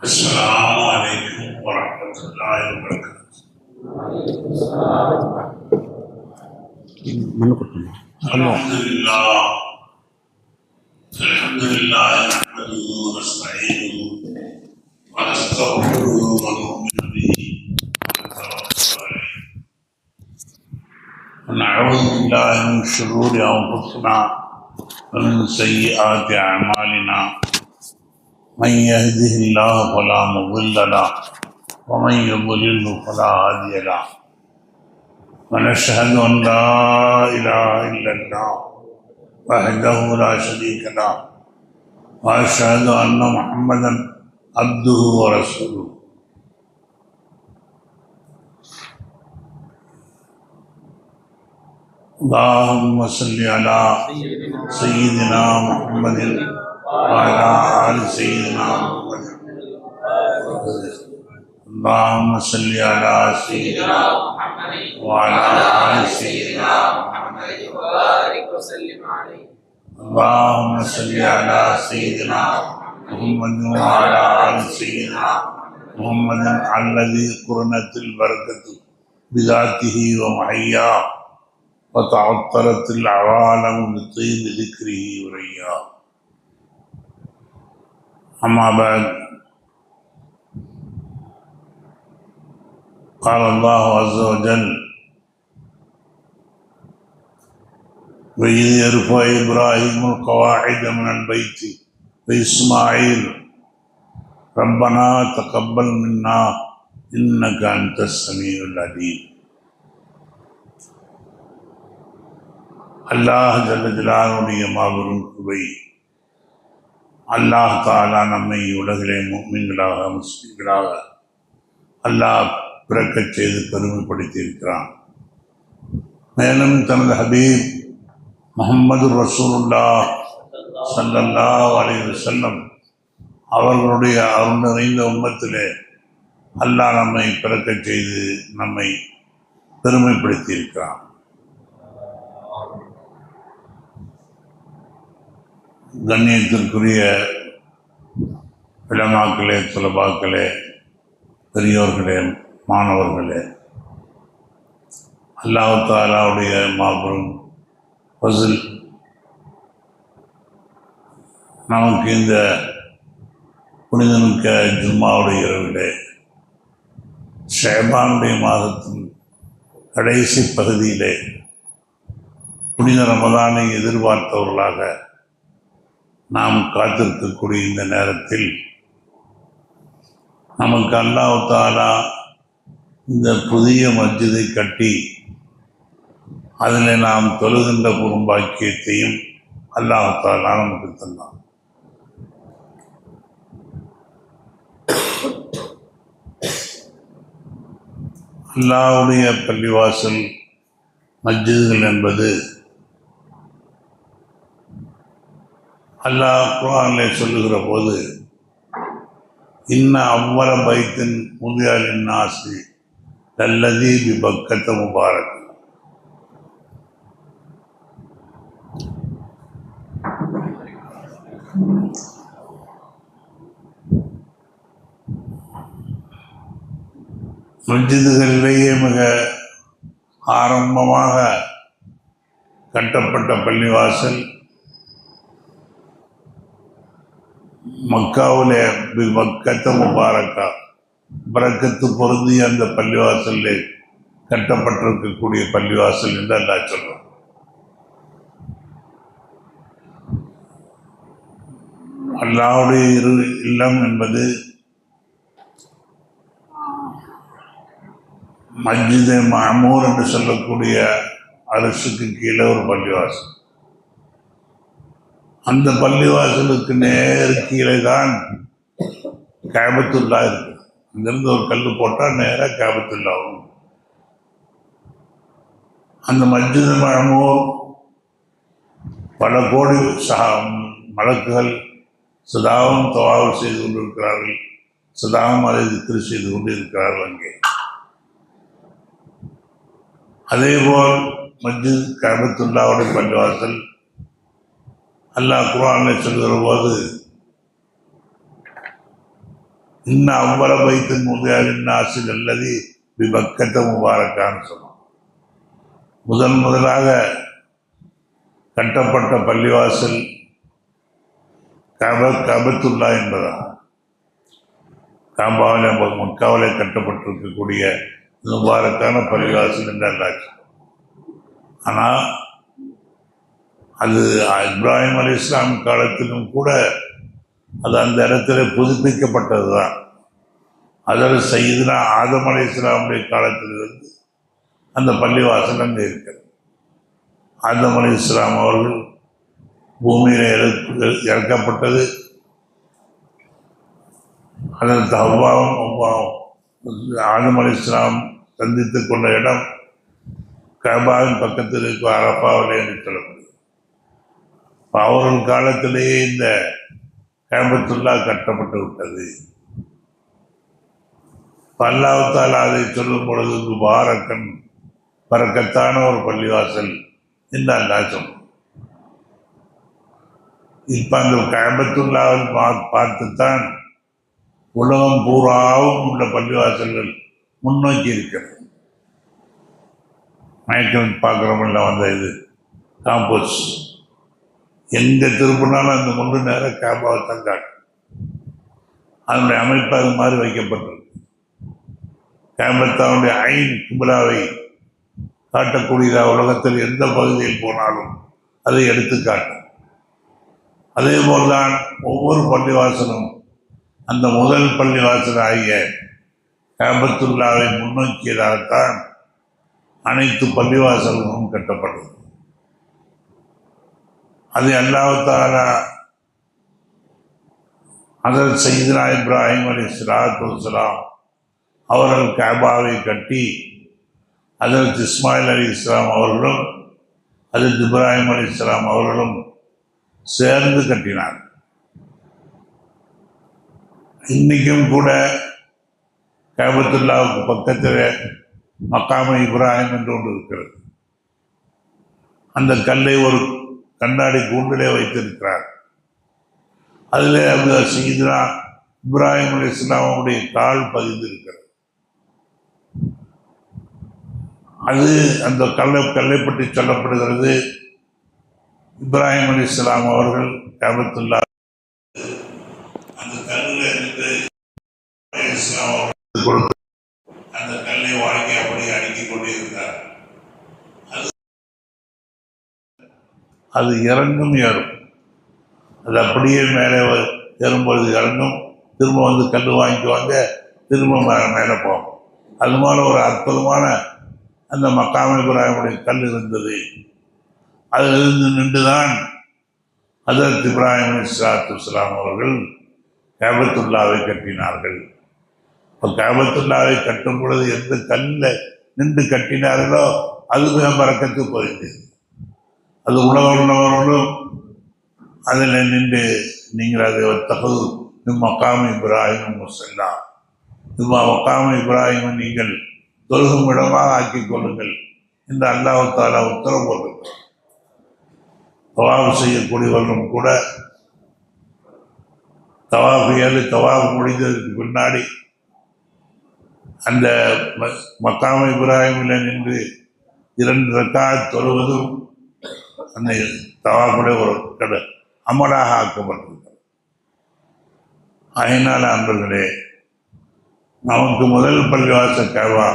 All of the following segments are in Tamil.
السلام عليكم ورحمة الله وبركاته. الحمد لله نحمده ونستعينه ونستغفره ونؤمن به ونتوكل عليه ونعوذ بالله من شرور أنفسنا ومن سيئات أعمالنا من يهده الله فلا مضل له ومن يضلل فلا هادي له ونشهد أن لا إله إلا الله وحده لا شريك له وأشهد أن محمدا عبده ورسوله. اللهم صل على سيدنا محمد وعلى آل سيدنا محمد. اللهم صل على سيدنا محمد وعلى آل سيدنا محمد وبارك وسلم عليه. اللهم صل على سيدنا محمد وعلى آل سيدنا محمد الذي قرنت البركة بذاته ومحياه وتعطرت العوالم بطيب ذكره ورياه. أما بعد، قال الله عز وجل: وإذ يرفع إبراهيم القواعد من البيت وإسماعيل ربنا تقبل منا إنك أنت السميع العليم. அல்லாஹ் ஜல்ல ஜலாலுடைய மாபெரும் கிருபை, அல்லாஹ் தஆலா நம்மை உலகிலே முஃமின்களாக முஸ்லிம்களாக அல்லாஹ் பிறக்கச் செய்து பெருமைப்படுத்தி இருக்கிறான். மேலும் தனது ஹபீப் முஹம்மது ரசூலுல்லாஹ் ஸல்லல்லாஹு அலைஹி வஸல்லம் அவர்களுடைய அருள் நிறைந்த உம்மத்திலே அல்லாஹ் நம்மை பிறக்கச் செய்து நம்மை பெருமைப்படுத்தி இருக்கிறான். கண்ணியத்திற்குரிய இளமாக்களே, துலபாக்களே, பெரியோர்களே, மாணவர்களே, அல்லாஹ் தஆலாவுடைய மாபெரும் ஃபஸ்ல் நமக்கு இந்த புனிதமிக்க ஜும்மாவுடைய இரவிலே ஷஅபானுடைய மாதத்தின் கடைசி பகுதியிலே புனித ரமதானை எதிர்பார்த்தவர்களாக நாம் காத்திருக்கக்கூடிய இந்த நேரத்தில் நமக்கு அல்லாஹ் தஆலா இந்த புதிய மஸ்ஜிதை கட்டி அதில் நாம் தொழுகின்ற குறும்பாக்கியத்தையும் அல்லாஹ் தஆலா நமக்கு தந்தான். அல்லாஹ்வுடைய பள்ளிவாசல் மஸ்ஜிதுகள் என்பது அல்லாஹ் குர்ஆனிலே சொல்லுகிற போது, இன்ன அவ்வல பைத்தின் முதியாலின் நாசி லல்லதி பிபக்கத்த முபாரக். மஸ்ஜிதுகளிலேயே மிக ஆரம்பமாக கட்டப்பட்ட பள்ளிவாசல் மக்காவிலே பிபக்கத்த முபாரக்கா, பரக்கத்து பொருந்திய அந்த பள்ளிவாசலிலே கட்டப்பட்டிருக்கக்கூடிய பள்ளிவாசல் என்று அல்லாஹ் சொல்றோம். அல்லாஹ்வுடைய இரு இல்லம் என்பது மஸ்ஜிதே மஅமூர் என்று சொல்லக்கூடிய அரசுக்கு கீழே ஒரு பள்ளிவாசல். அந்த பள்ளிவாசலுக்கு நேர் கீழே தான் கஅபத்துல்லா இருக்கு. அங்கிருந்து ஒரு கல் போட்டால் நேராக கஅபத்துல்லாவும். அந்த மஸ்ஜித் மஅமூர் பல கோடி மலக்குகள் சதாவும் தவாவு செய்து கொண்டிருக்கிறார்கள், சதாவும் அதை திக்ர் செய்து கொண்டு இருக்கிறார்கள் அங்கே. அதேபோல் மஸ்ஜித் கஅபத்துல்லாவுடைய பள்ளிவாசல் அல்லாஹ் குர்ஆனில் சொல்கிற போது இன்னும் அவ்வள பைத்தின் முதலின் நாசில் அல்லது விபக்கத்த முபாரக்கான்னு சொன்னோம். முதலாக கட்டப்பட்ட பள்ளிவாசல் கபத்துல்லா என்பதாகும். காபாவிலே மக்காவிலே கட்டப்பட்டிருக்கக்கூடிய முபாரக்கான பள்ளிவாசல் என்று அல்லாச்சு. ஆனால் அது இப்ராஹிம் அலைஹிஸ்ஸலாம் காலத்திலும் கூட அது அந்த இடத்துல புதுப்பிக்கப்பட்டது தான். அதில் சையதுனா ஆதம் அலைஹிஸ்ஸலாமுடைய காலத்திலிருந்து அந்த பள்ளிவாசல் அங்கே இருக்கிறது. ஆதம் அலைஹிஸ்ஸலாம் அவர்கள் பூமியில் இறக்கப்பட்டது. அதற்கு அவ்வாவும் ஆதம் அலைஹிஸ்ஸலாம் சந்தித்துக் கொண்ட இடம் கபாவின் பக்கத்தில் இருக்கும் அரஃபாவிலே என்று சொல்லப்படுது. அவர்கள் காலத்திலேயே இந்த கஅபத்துல்லா கட்டப்பட்டு விட்டது. அல்லாஹ் தஆலா அதை சொல்லும் பொழுது முபாரக்கன் பரக்கத்தான ஒரு பள்ளிவாசல் என்று அல்லாஹ் சொன்னான். இப்ப அந்த கஅபத்துல்லாவை பார்த்துத்தான் உலகம் பூராவும் உள்ள பள்ளிவாசல்கள் முன்னோக்கி இருக்கிறது. மயக்கம் பார்க்குறோம்ல வந்த இது காம்போஸ் எங்கே திருப்பினாலும் அந்த முழு நேரம் கேபாவை தான் காட்டும். அதனுடைய அமைப்பு அது மாதிரி வைக்கப்பட்டிருக்கு. கேபத்தாவுடைய ஐன் குபலாவை காட்டக்கூடியதாக உலகத்தில் எந்த பகுதியில் போனாலும் அதை எடுத்து காட்டும். அதே போல்தான் ஒவ்வொரு பள்ளிவாசலும் அந்த முதல் பள்ளிவாசல் ஆகிய கஅபத்துல்லாவை முன்னோக்கியதாகத்தான் அனைத்து பள்ளிவாசல்களும் கட்டப்பட்டது. அது அல்லாஹ் தஆலா ஹஜ்ரத் சையதுனா இப்ராஹிம் அலைஹிஸ்ஸலாத்து வஸ்ஸலாம் அவர்கள் கஅபாவை கட்டி ஹஜ்ரத் இஸ்மாயில் அலைஹிஸ்ஸலாம் அவர்களும் ஹஜ்ரத் இப்ராஹிம் அலைஹிஸ்ஸலாம் அவர்களும் சேர்ந்து கட்டினார். இன்னைக்கும் கூட கஅபத்துல்லாவுக்கு பக்கத்தில் மக்காம இப்ராஹிம் என்று ஒன்று இருக்கிறது. அந்த கல்லை ஒரு கண்ணாடி கூண்டிலே வைத்திருக்கிறார். அதில் அந்த சையதுனா இப்ராஹிம் அலைஹிஸ்ஸலாமுடைய கால் பதிந்திருக்கிறது. அது அந்த கல்லை பற்றி சொல்லப்படுகிறது. இப்ராஹிம் அலைஹிஸ்ஸலாம் அவர்கள் கஅபத்துல்லா அந்த கல்லில் இருந்து கொடுத்து அந்த கல்லை வாங்கி அப்படியே அடுக்கிக் கொண்டிருந்தார். அது இறங்கும் ஏறும். அது அப்படியே மேலே ஏறும்பொழுது இறங்கும், திரும்ப வந்து கல் வாங்கிக்குவாங்க, திரும்ப மேலே போகும். அது மாதிரி ஒரு அற்புதமான அந்த மக்காம இப்ராஹிமுடைய கல் இருந்தது. அதிலிருந்து நின்றுதான் ஹஜ்ரத் இப்ராஹிம் அலைஹிஸ்ஸலாத்து வஸ்ஸலாம் அவர்கள் கஅபத்துல்லாவை கட்டினார்கள். இப்போ கஅபத்துல்லாவை கட்டும் பொழுது எந்த கல்லில் நின்று கட்டினார்களோ அது மிக பரக்கத்து போயிருந்தது. அது உள்ளவர்களும் அதில் நின்று நீங்கள் அதை தகவல் மக்காம இப்ராஹிம் முஸல்லா, மக்காம இப்ராஹிம் நீங்கள் தொழுகும் இடமாக ஆக்கிக் கொள்ளுங்கள் என்று அல்லாஹ் தஆலா உத்தரவு போட்டிருக்கிறார். தவாஃப் செய்யக்கூடியவர்களும் கூட தவாஃப் முடிந்ததற்கு பின்னாடி அந்த மக்காம இப்ராஹிமில் நின்று 2 ரக்காத் தொழுவதும் அந்த தவாஃபுடைய ஒரு அமலாக ஆக்கப்பட்டிருக்கிறது. அதனால் அன்பர்களே, நமக்கு முதல் பள்ளிவாசல் கஅபா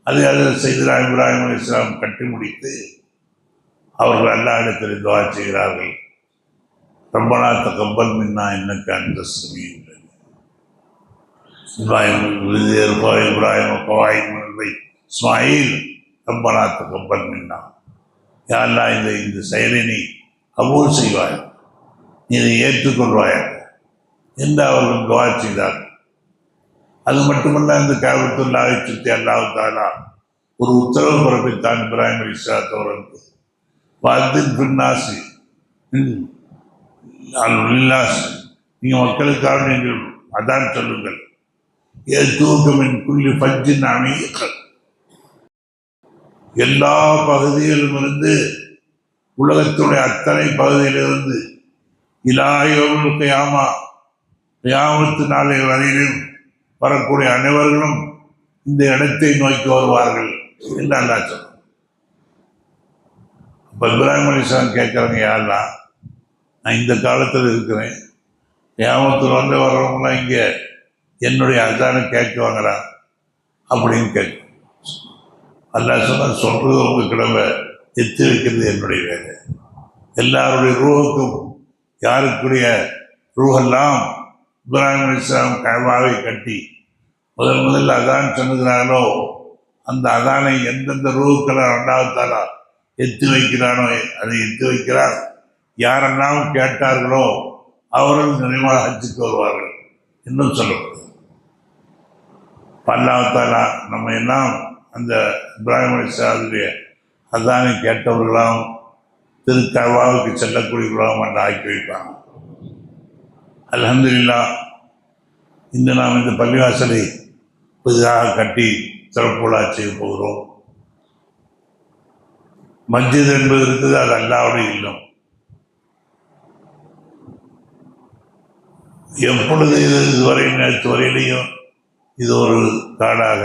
அதை சையதுனா இப்ராஹிம் அலைஹிஸ்ஸலாம் கட்டி முடித்து அவர்கள் அல்லாஹ்விடத்தில் துஆ செய்கிறார்கள். ரப்பனா தகப்பல் மின்னா இன்னக அன்தஸ் ஸமீஉல் இப்ராஹிம் இஸ்மாயில் ரப்பனா தகப்பல் மின்னா, யா அல்லாஹ் இந்த செயலை நீ கபூல் செய்வாய், நீ இதை ஏற்றுக்கொள்வாயாக என்று அவர்கள் துஆ செய்தார்கள். அது மட்டுமல்ல, அந்த கஅபத்துல்லாவை சுற்றி அல்லாஹ் தஆலா ஒரு உத்தரவு பிறப்பித்தான் இப்ராஹிம் அலைஹிஸ்ஸலாத்து அவர்களுக்கு. வஅத்தின் பின்னாசி, நீங்கள் மக்களுக்காக நீங்கள் அதான் சொல்லுங்கள், ஏதூக்கமின் குல்லி ஃபஜ்ஜின் அமீக், எல்லா பகுதியிலும் இருந்து உலகத்துடைய அத்தனை பகுதியிலிருந்து இலா யௌமில் கியாமா கியாமத்து நாளை வரையிலும் வரக்கூடிய அனைவர்களும் இந்த இடத்தை நோக்கி வருவார்கள் என்று அல்லாஹ் சொன்னார். இப்போ இப்ராஹிம் அலைஹிஸ்ஸலாம் கேட்குறாங்க, யாரெல்லாம் நான் இந்த காலத்தில் இருக்கிறேன், கியாமத்தில் வர்றவங்களாம் இங்கே என்னுடைய அதானை கேட்குவாங்களா அப்படின்னு கேட்கும். அல்லாஹ் சொன்னால் சொல்கிறது உங்கள் கிடமை, எத்தி வைக்கிறது என்னுடைய வேலை. எல்லாருடைய ரூஹுக்கும் யாருக்குரிய ரூஹெல்லாம் இப்ராஹிம் அலைஹிஸ்ஸலாம் கஅபாவை கட்டி முதல் அதான் சொன்னுகிறானோ அந்த அதானை எந்தெந்த ரூஹுக்கெல்லாம் ரெண்டாவதாலா எத்தி வைக்கிறானோ அதை எத்தி வைக்கிறார். யாரெல்லாம் கேட்டார்களோ அவர்கள் நிறைவாக ஹஜ்ஜுக்கு வருவார்கள் இன்னும் சொல்லப்படுது. அல்லாஹ்தாலா நம்ம எல்லாம் அந்த இப்ராஹிம் அலைஹிஸ்ஸலாமுடைய அதானை கேட்டவர்களாம் கஅபாவுக்கு செல்லக்கூடியவர்களாம் என்று ஆக்கி வைப்பாங்க. அல்ஹம்துலில்லாஹ், இன்று நாம் இந்த பள்ளிவாசலை புதிதாக கட்டி சிறப்புலா செய்ய போகிறோம். மஸ்ஜித் என்பது இருக்குது, அது அல்லாஹ்வுடைய இல்லம். எப்பொழுது இதுவரை நேற்று வரையிலையும் இது ஒரு காடாக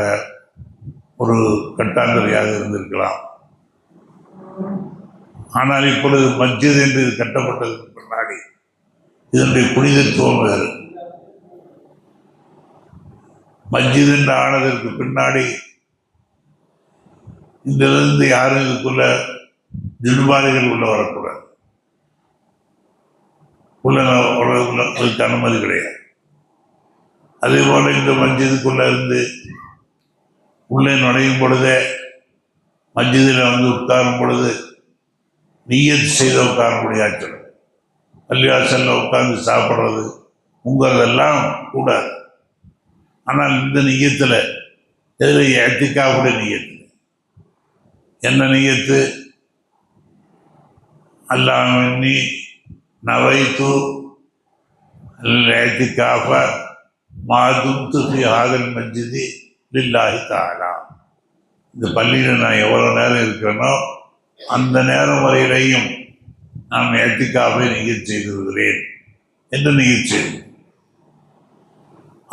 ஒரு கட்டாந்தரையாக இருந்திருக்கலாம். ஆனால் இப்பொழுது மஸ்ஜித் என்று இது கட்டப்பட்டதற்கு பின்னாடி இதனுடைய புனிதத்துவம் வேறு. மஸ்ஜித் என்று ஆனதற்கு பின்னாடி இதிலிருந்து யாரும் இதுக்குள்ள ஜின்பாரிகள் உள்ள வரக்கூடாது, அதுக்கு அனுமதி கிடையாது. அதே போல இந்த மஸ்ஜிதுக்குள்ள இருந்து உள்ளே நுழையும் பொழுதே மஸ்ஜிதில் வந்து உட்காரும் பொழுது நிய்யத் செய்த உட்கார முடியாது. பள்ளிவாசலில் உட்கார்ந்து சாப்பிட்றது உங்களதெல்லாம் கூடாது. ஆனால் இந்த நிய்யத்தில் எதில் இஅ்திகாஃபுடைய நிய்யத்து என்ன நிய்யத்து? அல்லாஹ்வின்னி நவைத்து இஅ்திகாஃப மா தும்து ஃபீ ஹாதல் மஸ்ஜிதி லில்லாஹி தஆலா. இந்த பள்ளியில் நான் எவ்வளோ நேரம் இருக்கிறேனோ அந்த நேரம் வரையிலையும் நான் இஅ்திகாஃபை நிய்யத் செய்து வருகிறேன் என்று நிய்யத் செய்து,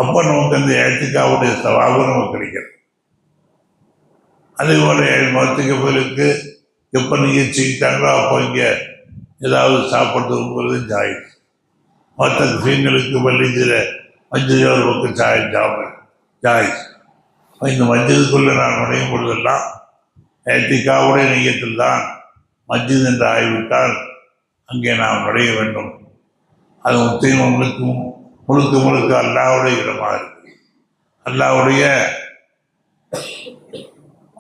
அப்போ நமக்கு அந்த இஅ்திகாஃபுடைய சவாபு நமக்கு கிடைக்கிறது. அதே போல மொத்தகர்களுக்கு எப்போ நிய்யத் செய்தாங்களோ அப்போ இங்கே ஏதாவது சாப்பிட்றதுங்கிறது ஜாயிஸ். மற்ற விஷயங்களுக்கு பள்ளியில் மஸ்ஜிதில் ஒரு பக்கம் சாப்பிட ஜாயிஸ். இந்த மஸ்ஜிதுக்குள்ளே நான் நுழையும் பொழுதெல்லாம் இஅ்திகாஃபுடைய நிய்யத்தில் தான் மஸ்ஜித் என்று ஆகிவிட்டால் அங்கே நாம் நுழைய வேண்டும். அது முஸ்லிம்களுக்கும் முழுக்க அல்லாஹ்வுடைய இடமாக இருக்கு.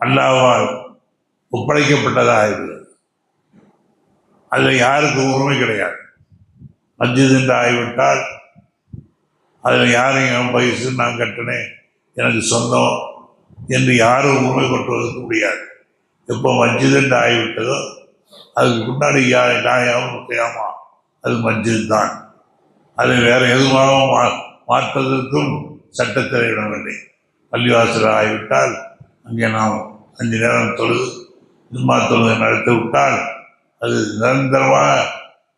அல்லாஹ்வால் ஒப்படைக்கப்பட்டதாக இருக்குது. அதில் யாருக்கும் உரிமை கிடையாது. மஸ்ஜித் என்று ஆகிவிட்டால் அதில் யாரையும் என் வயசு நான் கட்டினேன் எனக்கு சொந்தம் என்று யாரும் உரிமை கொட்டுவதற்கு முடியாது. எப்போ மஸ்ஜித் என்று ஆகிவிட்டதோ அதுக்கு முன்னாடி யாமா அது மஸ்ஜித் தான். அதை வேறு எதுவாக மாற்றுவதற்கும் சட்டத்தில் இடமில்லை. பள்ளிவாசல் ஆகிவிட்டால் அங்கே நாம் 5 நேரம் தொழுது ஜும்மா தொழுகை நடத்தி விட்டால் அது நிரந்தரமாக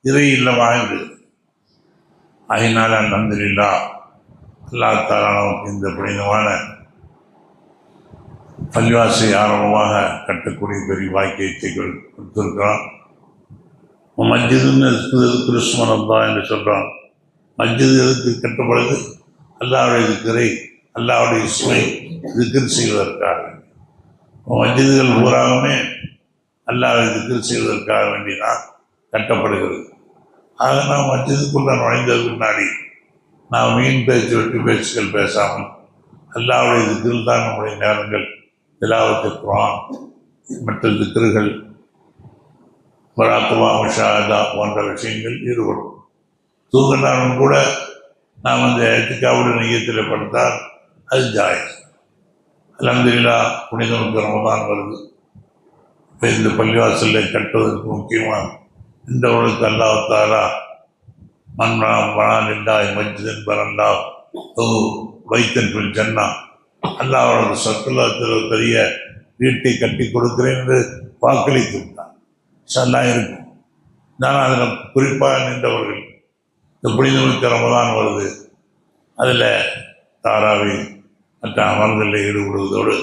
இறை இல்லமாக விடுகிறது. அதனால் அல்ஹம்துலில்லாஹ், அல்லாஹ் தஆலா நமக்கு இந்த புனிதமான பள்ளிவாசலை ஆரம்பமாக கட்டக்கூடிய பெரிய வாக்கியத்தை கொடுத்திருக்கிறோம். மஸ்ஜிதுன்னு கிறிஸ்மனந்தா என்று சொல்கிறோம். மஸ்ஜிது எதுக்கு கட்டப்படுது? அல்லாஹ்வுடைய திக்ரை, அல்லாஹ்வுடைய இஸ்மை திக்ர் செய்வதற்காக. மஸ்ஜிதுகள் பூராகவே அல்லாஹ்வை திக்ர் செய்வதற்காக வேண்டி தான் கட்டப்படுகிறது. ஆக நாம் மஸ்ஜிதுக்குள்ளே நுழைந்தது பின்னாடி நாம் வீண் பேச்சு வெட்டி பேச்சுகள் பேசாமல் அல்லாஹ்வுடைய திக்ரில் தான் நம்முடைய நேரங்கள், திலாவத்து குர்ஆன் மற்ற திக்ருகள், முராக்கபா, முஷாஹதா போன்ற விஷயங்கள் ஈடுபடும். தூங்கினாலும் கூட நாம் அந்த இஅ்திகாஃபுடைய நிய்யத்தில் படுத்தால் அது ஜாயிஸ். அல்ஹம்துலில்லாஹ், புனிதமிக்க ரமதான் வருது. இப்போ இந்த பள்ளிவாசலில் கட்டுவதற்கு முக்கியமாக இந்த உலகத்து அல்லாஹ் தஆலா மன்னாலில்லாஹி மஸ்ஜிதன் பனல்லாஹ் வைத்தன் ஃபில் ஜன்னா, அல்லாஹ்வோட சொர்க்கத்தில் ஒரு பெரிய வீட்டை கட்டி கொடுக்கிறேன் என்று வாக்களித்து விட்டான். இன்ஷாஅல்லாஹ் இருக்கும். நான் அதில் குறிப்பாக நின்றவர்கள் இந்த புனிதமிக்க ரமதான் வருது, அதில் தாராவி மற்ற அமல்களில் ஈடுபடுவதோடு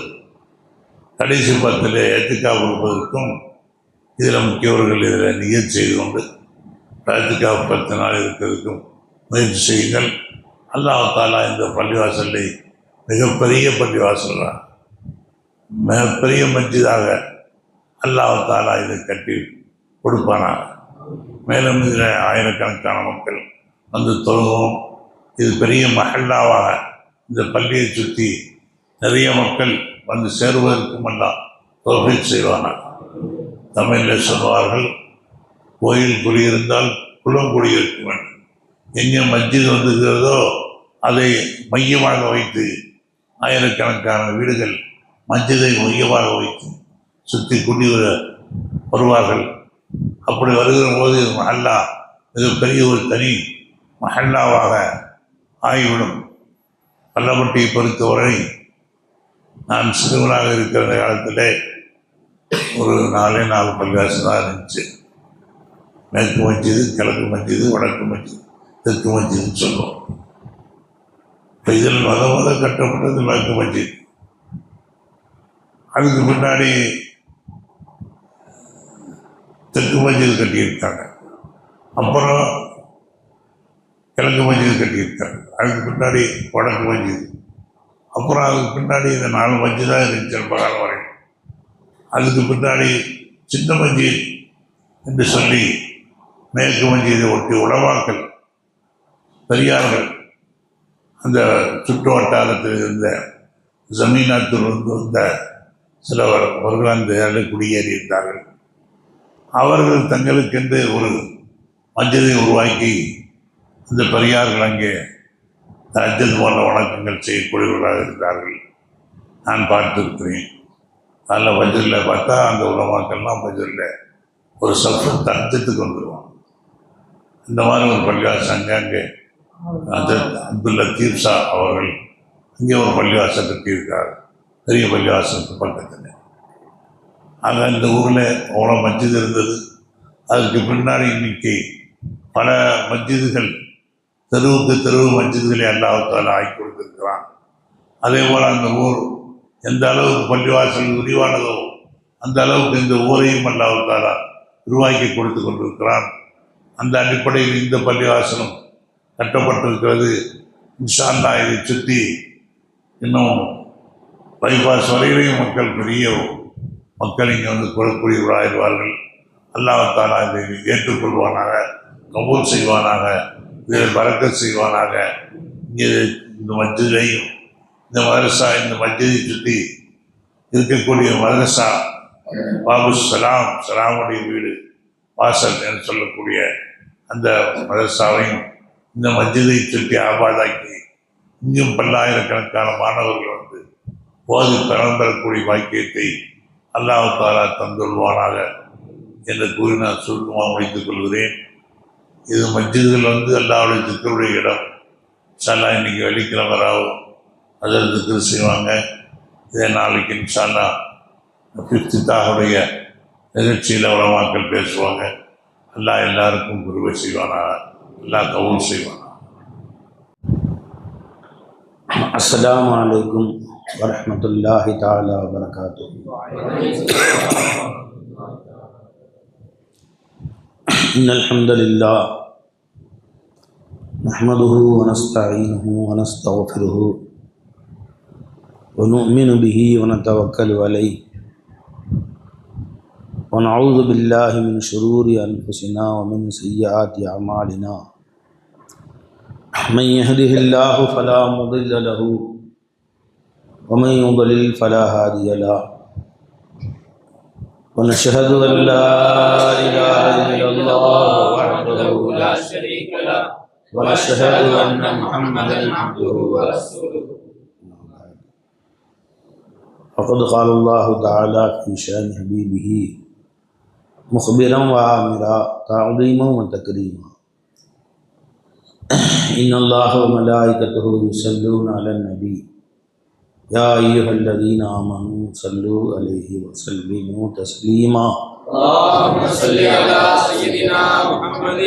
கடைசி 10 ஏத்திக்காப் கொடுப்பதற்கும் இதில் முக்கியவர்கள் இதில் நியத் செய்து கொண்டு ஏத்திக்காப் 10 நாள் இருக்கிறதுக்கும் முயற்சி செய்யுங்கள். அல்லாஹ் தஆலா இந்த பள்ளிவாசலை மிகப்பெரிய பள்ளிவாசல் தான், மிகப்பெரிய மஸ்ஜிதாக அல்லாஹ் தஆலா இதை கட்டி கொடுப்பானாக. மேலும் இதில் ஆயிரக்கணக்கான மக்கள் வந்து தொழுவோம். இது பெரிய மஹல்லாவாக இந்த பள்ளியை சுற்றி நிறைய மக்கள் வந்து சேருவதற்கும் எல்லாம் தௌஃபீக் செய்வானாக. தமிழில் சொல்வார்கள், கோயில் குடியிருந்தால் குளம் குடியிருக்க வேண்டும். எங்கே மஸ்ஜித் வந்துகிறதோ அதை மையமாக வைத்து ஆயிரக்கணக்கான வீடுகள் மஸ்ஜிதை மையமாக வைத்து சுற்றி குடி வருவார்கள். அப்படி வருகிற போது மஹல்லா மிகப்பெரிய ஒரு தனி மஹல்லாவாக ஆகிவிடும். பள்ளப்பட்டியை பொறுத்தவரை நான் சிறுவனாக இருக்கிற காலத்தில் ஒரு 4 பள்ளிவாசல் தான் இருந்துச்சு. மேற்கு மஸ்ஜிது, கிழக்கு மஸ்ஜிது, வடக்கு மஸ்ஜிது, தெற்கு மஸ்ஜிதுன்னு சொல்லுவோம். இப்போ இதில் முத கட்டப்பட்டது மேற்கு மஸ்ஜித். அதுக்கு பின்னாடி தெற்கு மஸ்ஜித் கட்டியிருக்காங்க, அப்புறம் கிழக்கு மஸ்ஜித் கட்டியிருக்காங்க, அதுக்கு பின்னாடி வடக்கு மஸ்ஜித், அப்புறம் அதுக்கு பின்னாடி இந்த 4 மஸ்ஜித் தான் இருந்துச்சு ரொம்ப காலம் வரை. அதுக்கு பின்னாடி சின்ன மஸ்ஜித் என்று சொல்லி மேற்கு மஸ்ஜிதை ஒட்டி உலமாக்கள் பெரியார்கள் அந்த சுற்று வட்டாரத்தில் இருந்த ஜமீனாத்தில் வந்த சிலவர்கள் அந்த இடத்தில் குடியேறியிருந்தார்கள். அவர்கள் தங்களுக்கென்று ஒரு மஸ்ஜிதை உருவாக்கி அந்த பெரியார்கள் அங்கே தஹஜ்ஜுத் போன்ற வணக்கங்கள் செய்யக்கூடியவர்களாக இருந்தார்கள். நான் பார்த்துருக்கிறேன். அதில் ஃபஜ்ரில் பார்த்தா அந்த உலமாக்கள்லாம் ஃபஜ்ரில் ஒரு சஃபு தஹஜ்ஜுத்துக்கு வந்துடுவான். இந்த மாதிரி ஒரு பள்ளிவாசல் அங்கே அப்துல் லத்தீப் ஷா அவர்கள் அங்கே ஒரு பள்ளிவாசல் கட்டியிருக்கார், பெரிய பள்ளிவாசலுக்கு பக்கத்தில். அங்கே இந்த ஊரில் அவ்வளோ மஸ்ஜித் இருந்தது. அதுக்கு பின்னாடி இன்னைக்கு பல மஸ்ஜிதுகள், தெருவுக்கு தெருவு மஸ்ஜிதுகளை அல்லாஹ் தஆலா ஆக்கி கொடுத்திருக்கிறான். அதே போல் அந்த ஊர் எந்த அளவுக்கு பள்ளிவாசல் விரிவானதோ அந்த அளவுக்கு இந்த ஊரையும் அல்லாஹ் தஆலா உருவாக்கி கொடுத்து கொண்டிருக்கிறான். அந்த அடிப்படையில் இந்த பள்ளிவாசலும் கட்டப்பட்டிருக்கிறது. இன்ஷா அல்லாஹ் இதை சுற்றி இன்னும் பைபாஸ் வரையிலையும் மக்கள் பெரிய மக்கள் இங்கே வந்து கொள்ளக்கூடியவர்களாயிருவார்கள். அல்லாஹ் தஆலா இதை ஏற்றுக்கொள்வானாக, கபூல் செய்வானாக, இதில் பரக்கத் செய்வானாக. இங்கே இந்த மஸ்ஜிதையும் இந்த மதரசா, இந்த மஸ்ஜிதை சுற்றி இருக்கக்கூடிய மதரசா பாபு சலாமுடைய வீடு வாசல் என்று சொல்லக்கூடிய அந்த மதரசாவையும் இந்த மஸ்ஜிதை சுற்றி ஆபாதாக்கி இங்கும் பல்லாயிரக்கணக்கான மாணவர்கள் வந்து ஓதி பலன் பெறக்கூடிய வாக்கியத்தை அல்லாஹ் தஆலா தந்துள்வானாக என்று கூறி நான் சுருக்கமாக முடித்துக் கொள்கிறேன். இது மஸ்ஜிதுகள் வந்து அல்லாஹ்வுடைய திக்ருடைய இடம். இன்ஷா அல்லாஹ் இன்னைக்கு வெள்ளிக்கிழமை ராவு அதில் திக்ரு செய்வாங்க. இதே நாளைக்கு இன்ஷா அல்லாஹ் இஃப்திதாஹுடைய நிகழ்ச்சியில் உலமாக்கள் பேசுவாங்க. அல்லாஹ் எல்லாருக்கும் குருவை செய்வானாக, அல்லாஹ் கபூல் செய்வானா. அஸ்ஸலாமு அலைக்கும் வரஹ்மத்துல்லாஹி தஆலா வபரகாத்துஹு. இன்னல் ஹம்தலில்லாஹ் நஹ்மதுஹு வ நஸ்தஈனுஹு வ நஸ்தக்ஃபிருஹு வ நு'மினு பிஹி வ நதவக்கலு அலைஹி வ நஊது பில்லாஹி மின் ஷுரூரி அன்ஃபுஸினா வ மின் ஸய்யிஆத்தி அமாலினா. من يهده الله فلا مضل له ومن يضلل فلا هادي له ونشهد أن لا إله إلا الله وحده لا شريك له ونشهد أن محمدا عبده ورسوله. فقد قال الله تعالى في شأن حبيبه مخبرا وآمرا تعظيما وتكريما. إن الله وملائكته يصلون على النبي يا أيها الذين آمنوا صلوا عليه وسلموا تسليما. اللهم صل على سيدنا محمد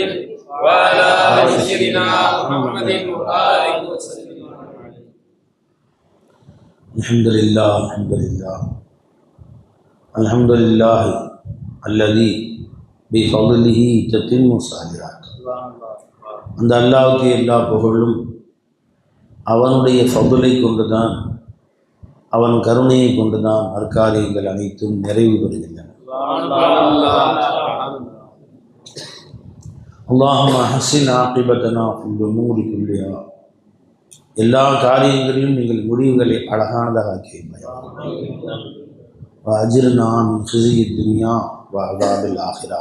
وعلى آل سيدنا محمد وبارك وسلم. الحمد لله الذي بفضله تتم الصالحات. அந்த அல்லாஹ்வுக்கு எல்லா புகழும் அவனுடைய ஃபضலை கொண்டுதான், அவன் கருணையை கொண்டுதான் நற்காரியங்கள் அனைத்தும் நிறைவு பெறுகின்றன. அல்லாஹும்ம ஹஸ்ஸின் ஆகிபதனா ஃபில் உமூரி குல்லிஹா. எல்லா காரியங்களிலும் நீங்கள் முடிவுகளை அழகானதாக ஆக்கியிருப்பாயா. அஜிர்னா மின் ஹிஸ்யி துன்யா வ அஸாபில் ஆஹிரா.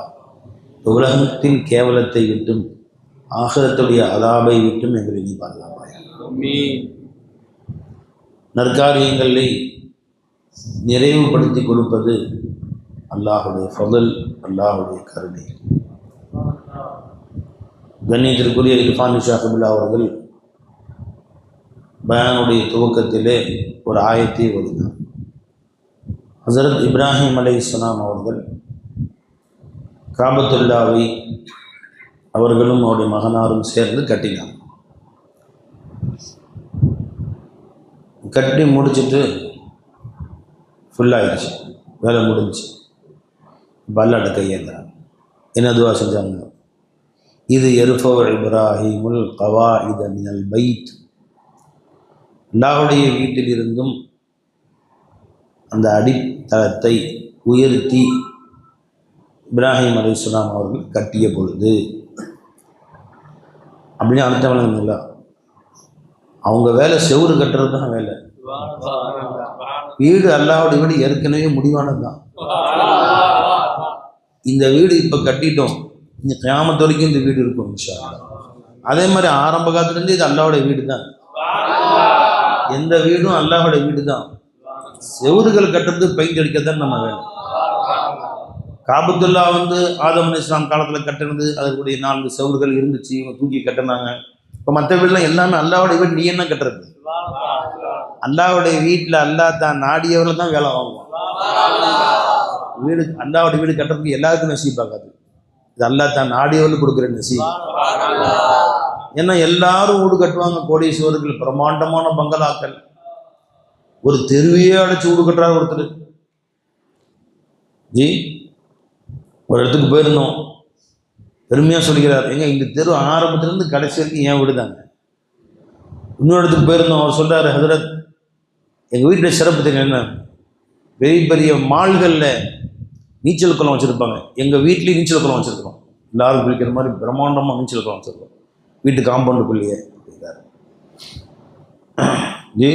உலகத்தின் கேவலத்தை விட்டும் ஆகிரத்துடைய அதாபை விட்டும் எங்களை நீ பாதுகாப்பாயா. நற்காரியங்களை நிறைவுபடுத்தி கொடுப்பது அல்லாஹுடைய ஃபضல், அல்லாஹுடைய கருணை. கண்ணியத்திற்குரிய இர்ஃபான் ஷாஹிபுல்லா அவர்கள் பயானுடைய துவக்கத்திலே ஒரு ஆயத்தை ஓதினார். ஹஸரத் இப்ராஹிம் அலைஹிஸ்ஸலாம் அவர்கள் காபத்துல்லாவை அவர்களும் அவருடைய மகனாரும் சேர்ந்து கட்டினாங்க. கட்டி முடிச்சுட்டு ஃபுல்லாகிடுச்சு, வேலை முடிஞ்சு. பல்லாட்ட கையேந்தாங்க. என்ன துவா செஞ்சாங்க? இது எருஃபோ இப்ராஹிமுல் கவாஇத மினல் பைத். அல்லாஹ்வுடைய வீட்டிலிருந்தும் அந்த அடித்தளத்தை உயர்த்தி இப்ராஹிம் அலைஹிஸ்ஸலாம் அவர்கள் கட்டிய பொழுது, அப்படின்னு அர்த்தம் இல்லை. அவங்க வேலை செவுறு கட்டுறது தான் வேலை. வீடு அல்லாஹ்வுடைய வீடு ஏற்கனவே முடிவானது தான். இந்த வீடு இப்போ கட்டிட்டோம், இந்த கியாமத் வரைக்கும் இந்த வீடு இருக்கும் இன்ஷா அல்லாஹ். அதே மாதிரி ஆரம்ப காலத்துலேருந்து இது அல்லாஹ்வுடைய வீடு தான். எந்த வீடும் அல்லாஹ்வுடைய வீடு தான். செவுறுகள் கட்டுறது பெயிண்ட் அடிக்கத்தான் நம்ம வேணும். காபத்துல்லா ஆதம் அலைஹிஸ்ஸலாம் காலத்தில் கட்டினது, அதற்குடைய 4 செவுறுகள் இருந்துச்சு, இவங்க தூக்கி கட்டினாங்க. இப்போ மற்ற வீடுலாம் எல்லாமே அல்லாஹ்வுடைய வீடு. நீ என்ன கட்டுறது? அல்லாஹ்வுடைய வீட்டில் அல்லாஹ் தான் நாடியவர்கள் தான் வேலை வாங்குவான். வீடு அல்லாஹ்வுடைய வீடு கட்டுறதுக்கு எல்லாருக்கும் நசீப் ஆகாது. இது அல்லாஹ் தான் நாடியவர்கள் கொடுக்குற நசீப். ஏன்னா எல்லாரும் வீடு கட்டுவாங்க, கோடீஸ்வரர்கள், பிரம்மாண்டமான பங்களாக்கள். ஒரு தெருவையே அடைச்சி வீடு கட்டுறாரு ஒருத்தர். ஜி ஒரு இடத்துக்கு போயிருந்தோம், பெருமையாக சொல்லிக்கிறார், எங்க இந்த தெரு ஆரம்பத்திலேருந்து கடைசி வரைக்கும் என் வீடு தாங்க. இன்னொரு இடத்துக்கு போயிருந்தோம், அவர் சொல்கிறார், ஹதரத் எங்கள் வீட்டில் சிறப்பு தெரியும் என்ன, பெரிய பெரிய மால்களில் நீச்சல் குளம் வச்சுருப்பாங்க, எங்கள் வீட்லேயும் நீச்சல் குளம் வச்சுருக்கோம். எல்லாரும் குளிக்கிற மாதிரி பிரம்மாண்டமாக நீச்சல் குளம் வச்சுருக்கோம் வீட்டு காம்பவுண்டுக்குள்ளேயே. ஜி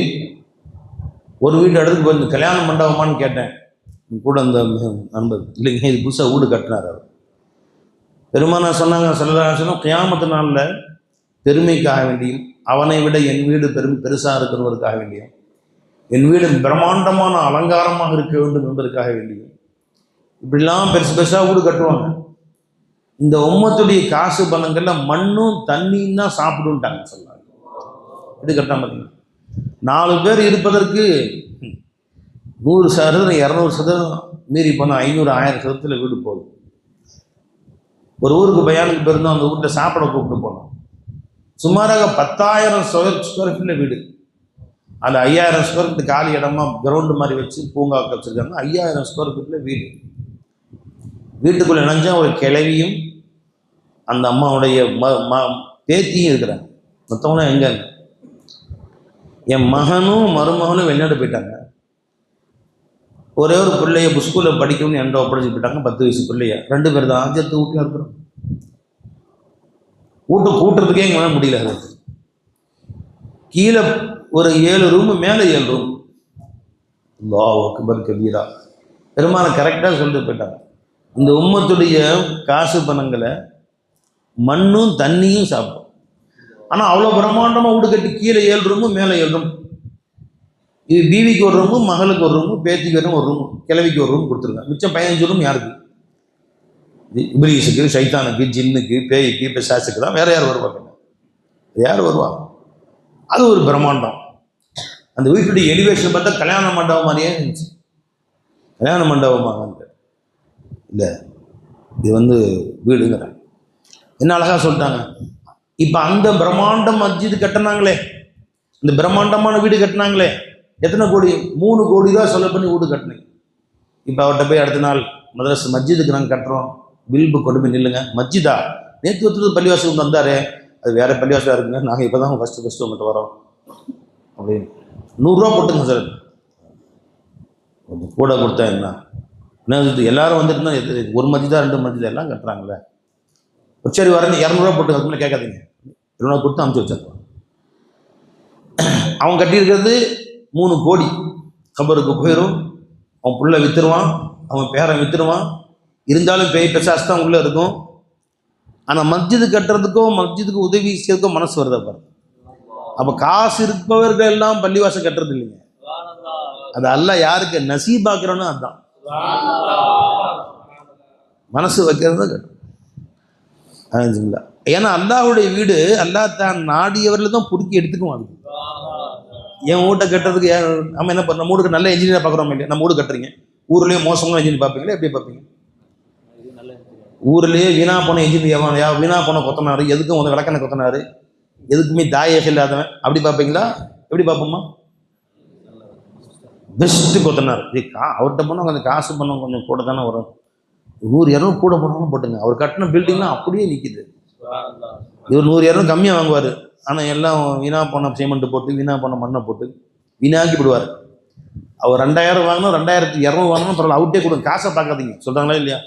ஒரு வீட்டு இடத்துக்கு போய் கல்யாண மண்டபமானு கேட்டேன். கூட அந்த நண்பர், இல்லைங்க இது புதுசாக வீடு கட்டினார் அவர். பெருமானா சொன்னாங்க, சொல்லலாம் கியாமத்து நாளில் பெருமைக்காக வேண்டியும், அவனை விட என் வீடு பெருசாக இருக்கிறவருக்காக வேண்டியும், என் வீடு பிரம்மாண்டமான அலங்காரமாக இருக்க வேண்டும் என்பதற்காக வேண்டியும் இப்படிலாம் பெருசு பெருசாக வீடு கட்டுவாங்க. இந்த உம்மத்துடைய காசு பணங்கள்ல மண்ணும் தண்ணியும் தான் சாப்பிடுன்ட்டாங்க சொன்னாங்க. இது கட்டாம பார்த்தீங்கன்னா 4 பேர் இருப்பதற்கு 100%, 200% மீறி போனால் 500, 1000% வீடு போதும். ஒரு ஊருக்கு பயானுக்கு போயிருந்தோம், அந்த வீட்டில் சாப்பிட கூப்பிட்டு போனோம். சுமாராக 10,000 ஸ்கொயர் ஃபீட்டில் வீடு. அதில் 5,000 ஸ்கொயர் ஃபீட் காலி இடமா கிரவுண்டு மாதிரி வச்சு பூங்கா வச்சுருக்காங்க. 5,000 ஸ்கொயர் ஃபீட்டில் வீடு. வீட்டுக்குள்ளே நினைஞ்சா ஒரு கிழவியும் அந்த அம்மாவுடைய பேத்தியும் இருக்கிறாங்க. மற்றவங்களும் எங்கே? என் மகனும் மருமகனும் வெளிநாடு போயிட்டாங்க. ஒரே ஒரு பிள்ளைய ஸ்கூலில் படிக்கணும்னு என்கிட்ட ஒப்படைச்சு போயிட்டாங்க. 10 வயசு பிள்ளைய. 2 பேர் தான் ஆஞ்சத்து வீட்டில் இருக்கிறோம். வீட்டு கூட்டுறதுக்கே எங்களால் முடியல. அது கீழே ஒரு 7 ரூமு, மேலே 7 ரூம். அல்லாஹ் அக்பர் கபீரா. பெருமாளை கரெக்டாக சொல்லிட்டு போயிட்டாங்க. இந்த உம்மத்துடைய காசு பணங்களை மண்ணும் தண்ணியும் சாப்பிடும். ஆனால் அவ்வளோ பிரம்மாண்டமாக வீடு கட்டி கீழே 7 ரூமு, மேலே 7 ரூம். இது பீவிக்கு ஒரு ரூமு, மகளுக்கு ஒரு ரூமு, பேத்திக்கு ஒரு ரூமு, கிழவிக்கு ஒரு ரூம் கொடுத்துருக்காங்க. மிச்சம் 15 ரூம் யாருக்கு? இப்லீஸுக்கு, சைத்தானுக்கு, ஜின்னுக்கு, பேய்க்கு, பிசாசுக்கு தான். வேற யார் வருவாங்க? யார் வருவாங்க? அது ஒரு பிரம்மாண்டம். அந்த வீட்டுடைய எலிவேஷன் பார்த்தா கல்யாண மண்டபம் மாதிரியே இருந்துச்சு. கல்யாண மண்டபமாக இல்லை, இது வீடுங்கிறாங்க. என்ன அழகாக சொல்லிட்டாங்க. இப்போ அந்த பிரம்மாண்டம் மஸ்ஜிது கட்டினாங்களே, இந்த பிரம்மாண்டமான வீடு கட்டினாங்களே, எத்தனை கோடி? 3 கோடி ரூபா செலவு பண்ணி வீடு கட்டினீங்க. இப்போ அவர்கிட்ட போய் அடுத்த நாள் மதரசா மஸ்ஜிதுக்கு நாங்கள் கட்டுறோம், பில் புக் கொண்டு போய் நில்லுங்க. மஸ்ஜிதா நேற்று ஒருத்தர் பள்ளிவாசல் வந்தார், அது வேற பள்ளிவாசலாக இருக்குங்க, நாங்கள் இப்போ தான் ஃபஸ்ட்டு உங்கள்கிட்ட வரோம் அப்படின்னு. 100 ரூபா போட்டுங்க சார். கொஞ்சம் கூட கொடுத்தா என்ன எல்லாரும் வந்துட்டு தான் ஒரு மஸ்ஜிதா 2 மஸ்ஜிதா எல்லாம் கட்டுறாங்களே. சரி வரேன் 200 ரூபா போட்டு அதுக்குள்ளே கேட்காதீங்க, 200 கொடுத்து அமுச்சு வச்சிருக்கோம். அவன் கட்டியிருக்கிறது 3 கோடி கபருக்கு போயிடும். அவன் புள்ள விற்றுருவான், அவன் பேரன் விற்றுருவான். இருந்தாலும் பேய் பெசாஸ் தான் உள்ளே இருக்கும். ஆனால் மஸ்ஜிது கட்டுறதுக்கும் மஸ்ஜிதுக்கு உதவி செய்யறதுக்கும் மனசு வருதா பாரு. அப்போ காசு இருப்பவர்கள் எல்லாம் பள்ளிவாசல் கட்டுறது இல்லைங்க. அது அல்லாஹ் யாருக்கு நசீபாக்குறோன்னு அதுதான் மனசு வைக்கிறது தான் கட்டும். ஏன்னா அல்லாஹ்வுடைய வீடு அல்லாஹ் தான் நாடியவர்கள் தான் பொறுக்கி எடுத்துக்குவாங்க. என் வீட்டை கட்டுறதுக்கு நம்ம என்ன பண்ண, நம்ம வீட்டுக்கு நல்ல இன்ஜினியர் பார்க்குறோம் இல்லையா? நம்ம வீடு கட்டுறீங்க, ஊர்லேயே மோசமான இன்ஜினியர் பார்ப்பீங்களா? எப்படி பார்ப்பீங்க? ஊர்லேயே வீணா போன இன்ஜினியர், வீணா போன கொத்தனார், எதுக்கும் வந்து விளக்கணை கொத்தனார், எதுக்குமே தாயக இல்லாதவன், அப்படி பார்ப்பீங்களா? எப்படி பார்ப்போமா? பெஸ்ட்டு கொத்தனார். அவர்கிட்ட போனால் கொஞ்சம் காசு பண்ண கொஞ்சம் கூட தானே வரும். 100-200 கூட போனாலும் போட்டுங்க. அவர் கட்டின பில்டிங்லாம் அப்படியே நிற்கிது. இவர் 100-200 கம்மியாக வாங்குவார். ஆனால் எல்லாம் வீணா போன சிமெண்ட்டு போட்டு வீணா போன மண்ணை போட்டு வீணாக்கி விடுவார். அவர் 2000 வாங்கணும், 2200 வாங்கணும், பரவாயில்ல அவுட்டே கொடுங்க, காசை பார்க்காதீங்க சொல்கிறாங்களா இல்லையா?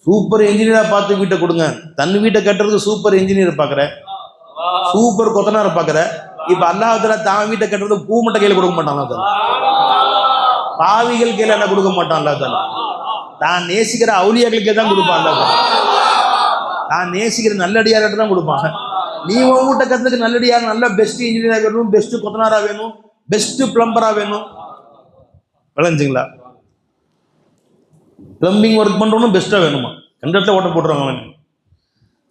சூப்பர் இன்ஜினியராக பார்த்து வீட்டை கொடுங்க. தன் வீட்டை கட்டுறதுக்கு சூப்பர் இன்ஜினியர் பார்க்குற, சூப்பர் கொத்தனாரை பார்க்குற. இப்போ அல்லாஹ்வுத்தாலா தான் வீட்டை கட்டுறதுக்கு பூமட்டை கையில் கொடுக்க மாட்டான். பாவிகள் கையில் என்ன கொடுக்க மாட்டான் அல்லாஹ்வுத்தாலா. தான் நேசிக்கிற அவுலியாக்களுக்கே தான் கொடுப்பான் அல்லாஹ்வுத்தாலா. தான் நேசிக்கிற நல்லடியார்கிட்ட தான் கொடுப்பாங்க. நீ உன் வீட்டை கட்டுறதுக்கு நல்லடியார், நல்ல பெஸ்ட் இன்ஜினியராக வேணும், பெஸ்ட் கொத்தனாராக வேணும், பெஸ்ட் பிளம்பராக வேணும். விளைஞ்சிங்களா? பிளம்பிங் ஒர்க் பண்ணுறவனும் பெஸ்ட்டாக வேணுமா? கண்டக்டர் ஓட்ட போட்டுருவாங்க அவன்.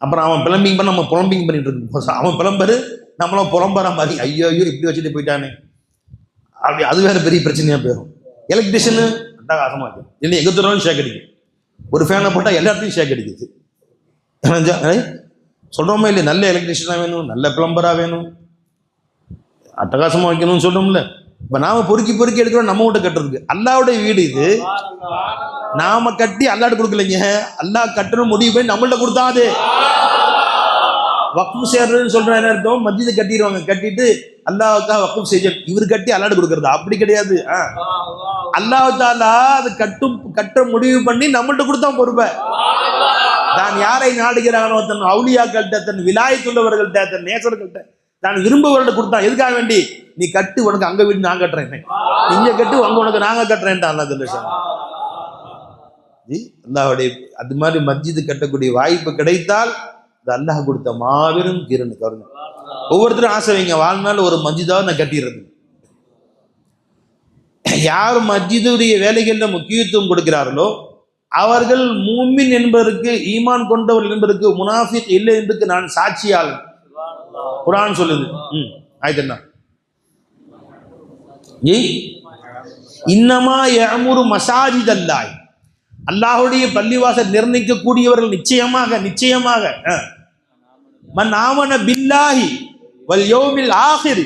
அப்புறம் அவன் பிளம்பிங் பண்ண நம்ம புலம்பிங் பண்ணிட்டு இருக்கோம். அவன் பிளம்பரு, நம்மளும் புலம்புற மாதிரி ஐயோ இப்படி வச்சுட்டு போயிட்டானே அப்படி, அது வேற பெரிய பிரச்சனையாக போயிடும். எலக்ட்ரிஷியனு அட்டகாசமாக இருக்கும். இல்லை எங்கே தூரம் ஷேக் அடிக்கும். ஒரு ஃபேனை போட்டால் எல்லா இடத்துலையும் ஷேக் அடிக்குது. சொல்கிறோமா இல்லை? நல்ல எலக்ட்ரிஷியனாக வேணும், நல்ல பிளம்பராக வேணும், அட்டகாசமாக வைக்கணும்னு சொல்கிறோம்ல. இப்போ நாம பொறுக்கி எடுக்கிறோம் நம்ம வீட்டை கட்டுறதுக்கு. அல்லாஹ்வுடைய வீடு இது. நாம கட்டி அல்லாஹ்ட்ட கொடுக்கலைங்க, அல்லாஹ் கட்டணும் முடிவு பண்ணி நம்மள்ட்ட கொடுத்தாது. வக்ஃப் செய்யறதுன்னு சொல்ற என்ன அர்த்தம்? மஸ்ஜிதை கட்டிடுவாங்க, கட்டிட்டு அல்லாஹ்வுக்காக வக்ஃப் செய்ய இவர் கட்டி அல்லாஹ்ட்ட கொடுக்கறது அப்படி கிடையாது. அல்லாஹ் தஆலா அது கட்ட முடிவு பண்ணி நம்மள்ட்ட கொடுத்தா பொறுப்பை. தான் யாரை நாடுகிறானோ, தன் அவுலியாக்கள்கிட்ட, தன் விலாயத்துள்ளவர்கள்ட்ட, தன் நேசர்கள்ட்ட, தான் விரும்பவர்கள்ட்ட கொடுத்தான். எதுக்காக வேண்டி? நீ கட்டு, உனக்கு அங்க வீடு நான் கட்டுறேன், இங்க கட்டு, அங்க உனக்கு நாங்க கட்டுறேன்ட்டா அல்லாஹ் சொல்லுவாங்க. அல்லாஹ்வுடைய அது மாதிரி மஸ்ஜிது கட்டக்கூடிய வாய்ப்பு கிடைத்தால் அது அல்லாஹ் கொடுத்த மாபெரும் கருணை. ஒவ்வொருத்தரும் ஆசை வைங்க, வாழ்நாள் ஒரு மஸ்ஜிதாவது நான் கட்டிடுறது. யார் மஸ்ஜிதுடைய வேலைகளில் முக்கியத்துவம் கொடுக்கிறார்களோ அவர்கள் மூமின் என்பதற்கு, ஈமான் கொண்டவர்கள் என்பதற்கு, முனாஃபிக் இல்லை என்பதற்கு நான் சாட்சியால் குர்ஆன் சொல்லுது. ஆயிட்டு என்ன? இன்னமா யஅமுரு மசாஜித் அல்லாஹ், அல்லாஹ்வுடைய பள்ளிவாசல் நிர்ணயிக்கக்கூடியவர்கள் நிச்சயமாக மன் ஆமன பில்லாஹி வல் யௌமில் ஆகிர்,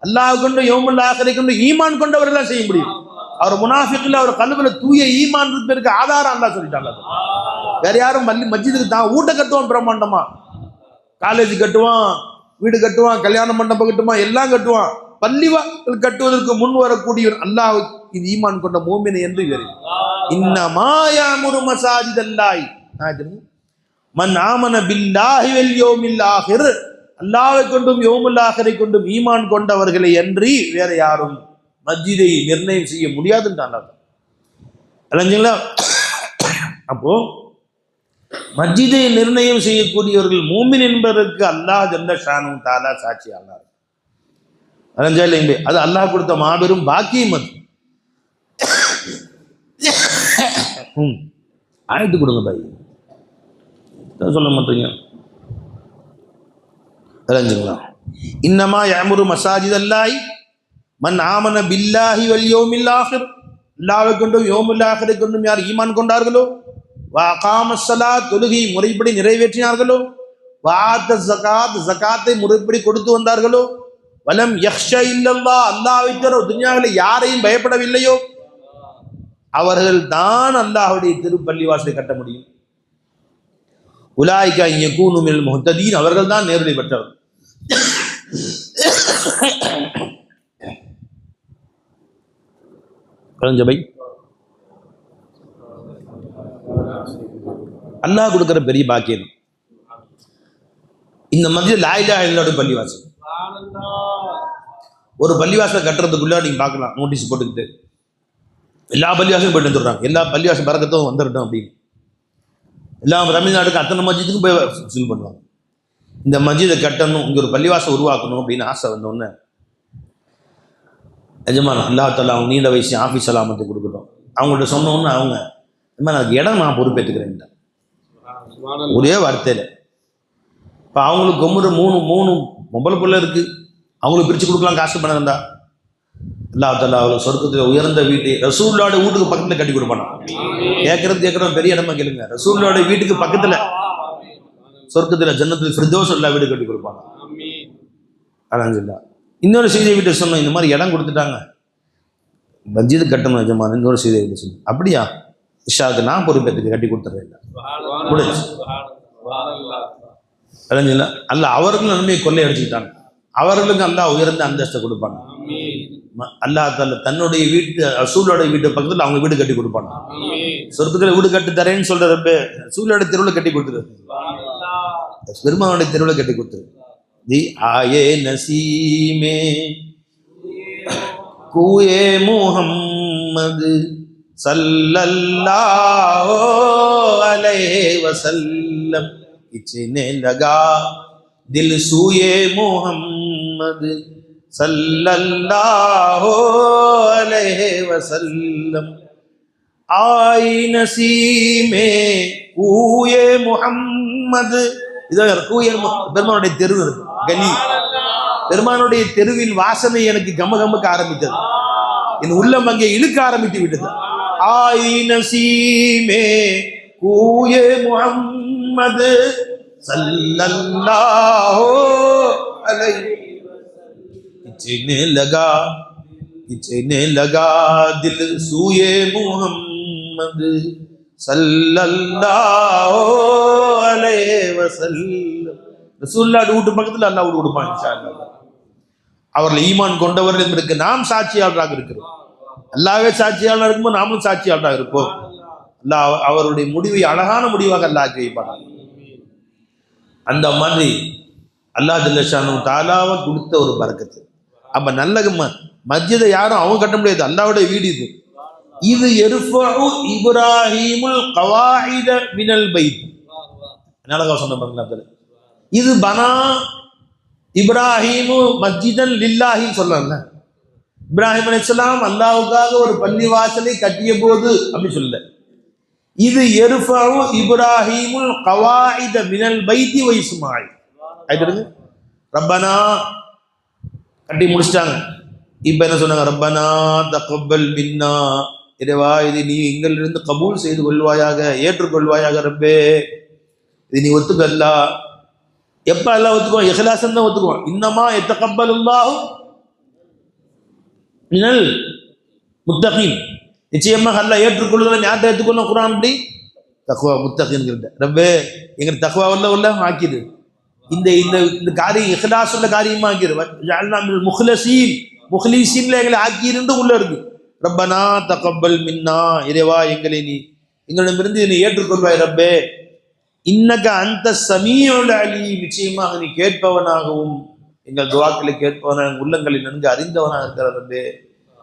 அல்லாஹ் கொண்டு யௌமுல் ஆகிரை கொண்டு ஈமான் கொண்டவர்கள் தான் செய்ய முடியும். அவர் முனாஃபிக்ல அவர் கல்வில தூய ஈமான் இருப்பதற்கு ஆதாரம் அல்லாஹ் சொல்லிட்டாங்க. வேற யாரும் மஸ்ஜிதுக்கு தான் வீட்டை கட்டுவான், பிரம்மாண்டமா காலேஜ் கட்டுவான், வீடு கட்டுவான், கல்யாண மண்டபம் கட்டுவான், எல்லாம் கட்டுவான். பள்ளிவாசல் கட்டுவதற்கு முன் வரக்கூடிய அல்லாஹ் இது ஈமான் கொண்ட மூமின் என்று வேறு. இன்னமா யஅமுரு மசாஜிதல்லாஹி மன் ஆமன பில்லாஹி வல் யௌமில் ஆகிர், அல்லாஹ்வை கொண்டும் யௌமுல் ஆகிரை கொண்டும் ஈமான் கொண்டவர்களை அன்றி வேற யாரும் மஸ்ஜிதை நிர்ணயம் செய்ய முடியாதுன்றாங்க. அப்போ மஸ்ஜிதை நிர்ணயம் செய்யக்கூடியவர்கள் மூமின் என்பதற்கு அல்லாஹ் ஜல்ல ஷானு தஆலா சாட்சி. அல்லாஹ் அது அல்லாஹ் கொடுத்த மாபெரும் பாக்கியம். அது ஆயத்து கொடுங்க பாய், சொல்ல மாட்டீங்க. இன்னமா யஅமுரு மசாஜிதல்லாஹி மன் ஆமன பில்லாஹி வல் யௌமில் ஆகிர், அல்லாஹ்வை கொண்டும் யௌமுல் ஆகிரை கொண்டும் யார் ஈமான் கொண்டார்களோ, வ அகாமஸ் ஸலாத், தொழுகை முறைப்படி நிறைவேற்றினார்களோ, வ ஆத்த ஸகாத், ஸகாத்தை முறைப்படி கொடுத்து வந்தார்களோ, வ வலம் யக்ஷா இல்லல்லாஹ், அல்லாஹ்வை தவிர துன்யாவில் யாரையும் பயப்படவில்லையோ அவர்கள் தான் அல்லாஹ்வுடைய திருப்பள்ளிவாசலை கட்ட முடியும். உலாயிகா யகூனு மினல் முஹ்ததீன், அவர்கள் தான் நேர்வழி பெற்றவர். பை அல்லாஹ் கொடுக்கிற பெரிய பாக்கியம். இந்த மத்தியில் லா இலாஹா இல்லல்லாஹ் பள்ளிவாசல், ஒரு பள்ளிவாசலை கட்டுறதுக்குள்ள நீங்க பார்க்கலாம் நோட்டீஸ் போட்டுக்கிட்டு எல்லா பள்ளிவாசலும் போயிட்டு வந்துடுறாங்க, எல்லா பள்ளிவாசல் பறக்கத்தும் வந்துடட்டும் அப்படின்னு. எல்லா தமிழ்நாட்டுக்கு அத்தனை மஸ்ஜிதுக்கும் போய் வசூல் பண்ணுவாங்க. இந்த மஸ்ஜிதை கட்டணும், இங்கே ஒரு பள்ளிவாசல் உருவாக்கணும் அப்படின்னு ஆசை வந்தோடனே எஜமான் அல்லாஹ் தஆலா அவங்க நீண்ட வயசு ஆஃபீஸ் சலாமத்தை கொடுக்கட்டும். அவங்கள்ட்ட சொன்னோன்னு அவங்க அதுக்கு இடம் நான் பொறுப்பேற்றுக்கிறேன் ஒரே வார்த்தையில். இப்போ அவங்களுக்கு கும்பிட்ற மூணு மொபைல் பிள்ளை இருக்குது, அவங்களுக்கு பிரித்து கொடுக்கலாம் காசு பண்ண இருந்தா அல்லாஹ் தஆலா அவங்களுக்கு சொர்க்கத்தில் உயர்ந்த வீட்டை ரசூலுல்லாஹ் வீட்டுக்கு பக்கத்தில் கட்டி கொடுப்பானா. கேட்கறது பெரிய இடமா கேளுங்க. ரசூலுல்லாஹ் வீட்டுக்கு பக்கத்தில் சொர்க்கத்தில் ஜன்னத்துல் ஃபிர்தௌஸ் அல்லாஹ் வீடு கட்டி கொடுப்பானா. அல்ஹம்துலில்லாஹ். இன்னொரு செய்தியை வீட்டை சொன்னோம், இந்த மாதிரி இடம் கொடுத்துட்டாங்க மஸ்ஜிது கட்டணும் எஜமான். இன்னொரு செய்தியை வீட்டை சொன்னோம், அப்படியா இஷாவுக்கு நான் பொறுப்பேற்றுக்கு கட்டி கொடுத்துட்றேன். அல்ஹம்துலில்லாஹ். அல்லாஹ் அவர்களும் நன்மையை கொள்ளை அடிச்சுக்கிட்டாங்க, அவர்களுக்கு அல்லாஹ் உயர்ந்த அந்தஸ்தை கொடுப்பாங்க. அல்லாஹ் தஆலா தன்னுடைய வீட்டு ரசூலோட வீட்டு பக்கத்தில் அவங்க வீடு கட்டி கொடுப்பாங்க. சொர்க்கத்தில் வீடு கட்டி தரேன்னு சொல்ற ரப்பே ரசூலோட தெருவில் கட்டி கொடுத்துரு, பெருமானுடைய தெருவில் கட்டி கொடுத்துரு. தி ஆயே நசீமே கூயே முஹம்மது सल्लल्लाहु अलैहि वसल्लम खींचने लगा दिल सूये मोहम्मद सल्लल्लाहु अलैहि वसल्लम आई नसीमे கூயே முஹம்மது. இதான் கூயே பெருமானுடைய தெரு கலி, பெருமானுடைய தெருவின் வாசனை எனக்கு கமகமக்க ஆரம்பித்தது, என் உள்ளம் அங்கே இழுக்க ஆரம்பித்து விட்டது. ஆய் நசீமே கூயே முஹம்மது சல்லல்லாஹு அலைஹி खींचने लगा दिल सूये मुहम्मद சல்லல்லாஹு அலைஹி வஸல்லம். ரசூலுல்லாஹ் வீட்டு பக்கத்தில் அல்லாஹ் வீடு கொடுப்பான் இன்ஷா அல்லாஹ். அவர்கள் ஈமான் கொண்டவர்கள் என்பதற்கு நாம் சாட்சியாளராக இருக்கிறோம். அல்லாஹ்வே சாட்சியாளராக இருக்கும்போது நாமும் சாட்சியாளராக இருப்போம். அல்லாஹ் அவருடைய முடிவை அழகான முடிவாக அல்லாஹ் வைப்பாங்க. அந்த மாதிரி அல்லாஹ் ஜல்ல ஷானஹு தஆலாவை கொடுத்த ஒரு பரக்கத்து. அப்ப நல்ல மஸ்ஜிதை யாரும் அவங்க கட்ட முடியாது, அல்லாஹ்வுடைய வீடு இது. இது எர்ஃபஉ இப்ராஹீமுல் கவாயித மினல் பைத். அழகா சொன்ன பாருங்களா, இது பனா இப்ராஹிமு மஸ்ஜிதன் லில்லாஹின்னு சொல்லல. இப்ராஹிம் அலைஹிஸ்ஸலாம் அல்லாஹ்வுக்காக ஒரு பள்ளி வாசலை கட்டிய போது அப்படி சொல்லல. இது எர்ஃபஉ இப்ராஹீமுல் கவாயித மினல் பைத்தி வ இஸ்மாயில். ஐதருங்க ரப்பனா கட்டி முடிச்சிட்டாங்க. இப்போ என்ன சொன்னாங்க, ரப்பனா தகப்பல் மின்னா, இறைவா இது நீ எங்களிலிருந்து கபூல் செய்து கொள்வாயாக, ஏற்றுக்கொள்வாயாக ரப்பே, இது நீ ஒத்துக்கல்லா. எப்ப அல்லாஹ் ஒத்துக்குவான்? இஹ்லாஸன் தான் ஒத்துக்குவான். இன்னமா யத்தகப்பலுல்லாஹு மினல் முத்தகீன். நிச்சயமாக அல்லாஹ் ஏற்றுக்கொள்ளுதல் யார்கிட்ட ஏற்றுக்கொள்ளணும்? குர்ஆன் அப்படி தக்வா முத்தகீன்கிட்ட. ரப்பே எங்களுக்கு தக்வா உள்ள ஆக்கிடு, இந்த இந்த காரியம் இஹ்லாஸ் உள்ள காரியமா ஆக்கிடு. ஜஅல்னா மினல் முக்லஸீன், முக்லீஸீன்ல எங்களை ஆக்கியிருந்து உள்ள இருக்கு. ரப்பனா தகப்பல் மின்னா, இறைவா எங்களை நீ எங்களிடமிருந்து நீ ஏற்றுக்கொள்வாய் ரப்பே. இன்னக அந்த சமீஉல் அலீம், நிச்சயமாக நீ கேட்பவனாகவும் எங்கள் துஆக்களை கேட்பவனாக உள்ளங்களை நன்கு அறிந்தவனாக இருக்கிற ரப்பே.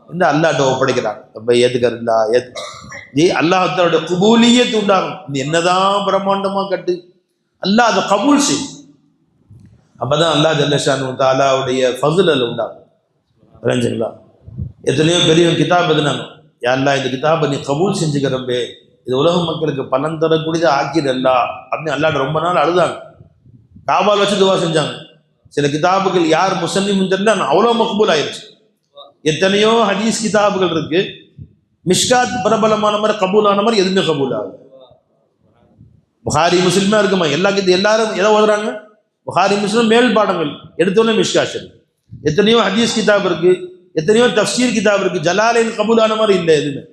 இந்த அல்லாஹ்ட்ட ஒப்படைக்கிறாங்க. ரப்பே ஏத்துக்கறல்லா ஏ அல்லாஹ்வோட குபூலியத் உண்டாகும். நீ என்னதான் பிரம்மாண்டமா கட்டு, அல்லாஹ் அதை கபூல் செய். அப்பதான் அல்லாஹ் ஜல்ல ஷானஹு தஆலாவுடைய ஃபஸ்ல் உண்டாகும். புரிஞ்சுங்களா? எத்தனையோ பெரிய கிதாப் எழுதினாங்க, யா அல்லாஹ் இந்த கிதாபை நீ கபூல் செஞ்சுக்கிறப்பே, இது உலக மக்களுக்கு பலன் தரக்கூடியதை ஆக்கிடல்லா அப்படின்னு அல்லாஹ் ரொம்ப நாள் அழுதாங்க. காபால் வச்சு துவா செஞ்சாங்க. சில கிதாபுகள் யார் முஸன்னிஃப்னு தெரியல, அவ்வளோ மக்பூல் ஆயிடுச்சு. எத்தனையோ ஹதீஸ் கிதாபுகள் இருக்கு, மிஷ்காத் பிரபலமான மாதிரி கபூலான மாதிரி எதுவுமே கபூல் ஆகுது. புகாரி முஸ்லிமா இருக்குமா? எல்லாரும் எதை ஓதுறாங்க? புகாரி முஸ்லிம் மேல் பாடங்கள் எடுத்தோடனே மிஷ்காத் ஷரீஃப். எத்தனையோ ஹதீஸ் கிதாப் இருக்கு, எத்தனையோ தஃப்சீர் கிதாப் இருக்கு. ஜலாலைன் கபூலான மாதிரி இல்லை எதுவுமே.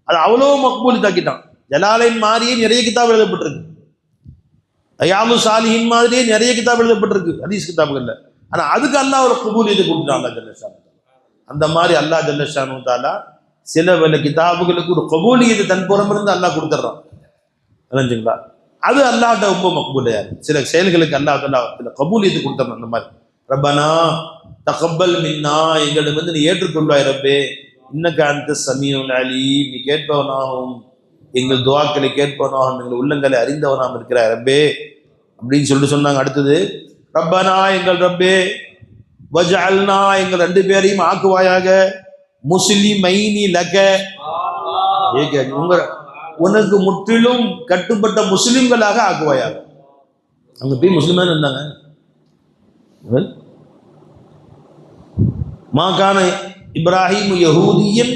அது அவ்வளோ மக்பூல் தாக்கிட்டான். ஜலாலைன் மாதிரியே நிறைய கிதாப் எழுதப்பட்டிருக்கு. ரியாது சாலிஹின் மாதிரியே நிறைய கிதாப் எழுதப்பட்டிருக்கு ஹதீஸ் கிதாபுகள்ல. ஆனா அதுக்கு அல்லாஹ் ஒரு கபூலியத்தை கொடுத்துட்டான் அல்லாஹ் ஜல்லஷானு. அந்த மாதிரி அல்லாஹ் ஜல்லஷானு தாலா சில பல கிதாபுகளுக்கு ஒரு கபூலியத்தை தன் புறம் இருந்து அல்லாஹ் கொடுத்துட்றான். நினைஞ்சுங்களா? அது அல்லாஹ்ட்ட ரொம்ப மக்பூலையா இருக்கு. சில செயல்களுக்கு அல்லாஹ் தாலா சில கபூலியத்தை கொடுத்துறான். அந்த மாதிரி ரப்பனா தகப்பல் மின்னா, எங்களிடம் வந்து நீ ஏற்றுக்கொள்வாய் ரப்பே, இன்னக அன்த ஸமீஉல் அலீம், நீ கேட்பவனாகவும் எங்கள் துஆக்களை கேட்பவனாகவும் எங்கள் உள்ளங்களை அறிந்தவனாகவும் இருக்கிறாய் ரப்பே அப்படின்னு சொல்லிட்டு சொன்னாங்க. அடுத்தது ரப்பனா, எங்கள் ரப்பே, வஜஅல்னா, எங்கள் ரெண்டு பேரையும் ஆக்குவாயாக, முஸ்லிமைனி லக, உனக்கு முற்றிலும் கட்டுப்பட்ட முஸ்லிம்களாக ஆக்குவாயாக. அங்க போய் முஸ்லிமா இருந்தாங்க. மாகான இப்ராஹிம் யஹூதியன்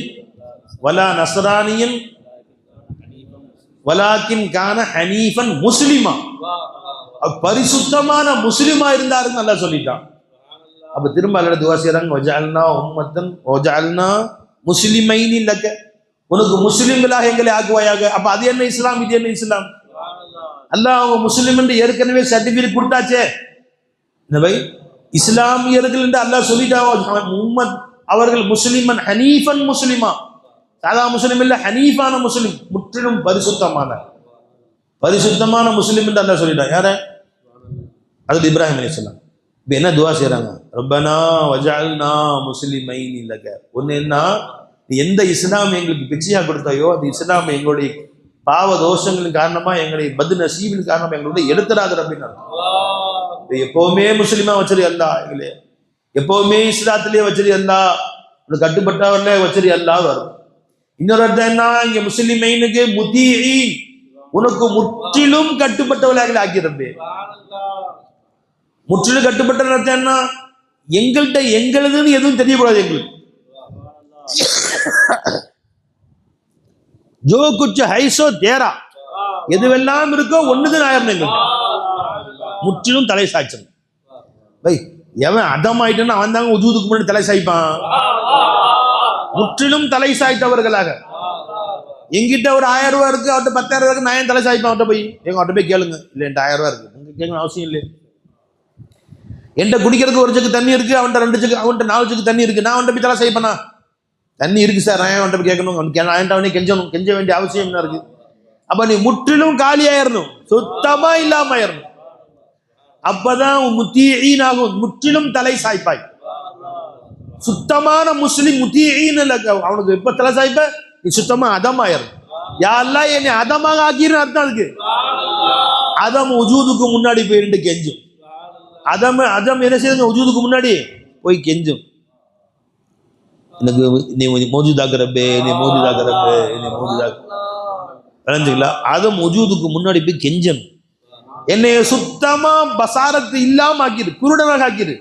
வலா நஸ்ரானியன் வலாக்கின் கான ஹனீஃபன் முஸ்லிமா, பரிசுத்தமான முஸ்லிமா இருந்தாருன்னு நல்லா சொல்லிட்டான். அப்ப திரும்ப அல்ல துவா செய்றாங்க, வஜஅல்னா உம்மத்தன் வஜஅல்னா முஸ்லிமைனி லக, உனக்கு முஸ்லிம்களாக எங்களை ஆக்குவாயாக. அப்ப அது என்ன இஸ்லாம், இது என்ன இஸ்லாம்? அல்லாஹ் அவங்க முஸ்லிம் என்று ஏற்கனவே சர்டிபிகேட் கொடுத்தாச்சே. இந்த பை இஸ்லாமியர்கள் என்று அல்லாஹ் சொல்லிட்டாங்க. உம்மத் அவர்கள் முஸ்லிமன் ஹனீஃபன் முஸ்லிமா, சாதா முஸ்லிம் இல்ல, ஹனீஃபான முஸ்லிம், முற்றிலும் பரிசுத்தமான முஸ்லிம் என்று அல்லாஹ் சொல்லிட்டான். யார? அது இப்ராஹிம் அலைஹிஸ்ஸலாம். இப்போ என்ன துவா செய்றாங்க? ரப்பனா வஜஅல்னா முஸ்லிமைனி லக. ஒன்று என்ன, எந்த இஸ்லாம் எங்களுக்கு பிச்சையா கொடுத்தாயோ அந்த இஸ்லாம் எங்களுடைய பாவ தோஷங்களின் காரணமா, எங்களுடைய பது நசீபின் காரணமா எங்களுடைய எடுத்துறாது அப்படின்னு எப்பவுமே முஸ்லிமா வச்சிரு அல்லா, எங்களே எப்பவுமே இஸ்லாத்திலேயே வச்சிரு அல்லா, கட்டுப்பட்டவர்களே வச்சிரு அல்லா வரும். இன்னொரு அர்த்தம் என்ன, இங்க முஸ்லிமைனுக்கு முத்தீஇ, உனக்கு முற்றிலும் கட்டுப்பட்டவர்களாக ஆக்கிறப்பே. முற்றிலும் கட்டுப்பட்ட அர்த்தம் என்ன, எங்கள்கிட்ட எங்களுதுன்னு எதுவும் தெரியக்கூடாது. எங்களுக்கு ஜோ குச் ஹைசோ தேரா, எதுவெல்லாம் இருக்கோ ஒண்ணுதான் ஆயிரம். எங்களுக்கு முற்றிலும் தலை சாய்ச்சல். பை எவன் அதமாயிட்டான்னு அவன் தாங்க உஜூதுக்கு முன்னாடி தலை சாய்ப்பான். முற்றிலும் தலை சாய்த்தவர்களாக. எங்கிட்ட ஒரு 1000 ரூபாய் இருக்கு, அவர்கிட்ட 10,000 இருக்கு, நான் ஏன் தலை சாய்ப்பான்? அவர்கிட்ட போய் கேளுங்க. இல்லை என்கிட்ட 1000 ரூபாய் இருக்கு, உங்க கேட்கணும் அவசியம் இல்லை. என்கிட்ட குடிக்கிறதுக்கு 1 ஜக்கு தண்ணி இருக்கு, அவன்கிட்ட 2 ஜக்கு, அவன்கிட்ட 4 ஜக்கு தண்ணி இருக்கு, நான் அவன்கிட்ட போய் தலை சாய்ப்பேனா? தண்ணி இருக்கு சார், நான் அவன்கிட்ட போய் கேட்கணும்? அவன்கிட்ட கெஞ்சணும், கெஞ்ச வேண்டிய அவசியம் என்ன இருக்கு? அப்ப நீ முற்றிலும் காலியாயிரணும், சுத்தமா இல்லாம ஆயிரணும். அப்பதான் முத்தீஈன் ஆகும், முற்றிலும் தலை சாய்ப்பாய். சுத்தமான முஸ்லிம் முத்தீஈன் இல்ல, அவனுக்கு எப்ப தலை சாய்ப்ப நீ சுத்தமா அதமாயிரும். யா அல்லாஹ் என்னை அதமாக ஆக்கின்னு அர்த்தம். அதுக்கு அதம் உஜூதுக்கு முன்னாடி போயிட்டு கெஞ்சும். அதம் என்ன செய்யுங்க, உஜூதுக்கு முன்னாடி போய் கெஞ்சும். எனக்கு நீ மோஜூதாக்கிறப்பே, நீ மோஜூதாக்கிறப்பே, நீ மோஜூதாக விளைஞ்சுங்களா? அதம் உஜூதுக்கு முன்னாடி போய் கெஞ்சணும். என்னைய சுத்தமா பசாரத்து இல்லாம ஆக்கிடு, குருடனாக ஆக்கிடு.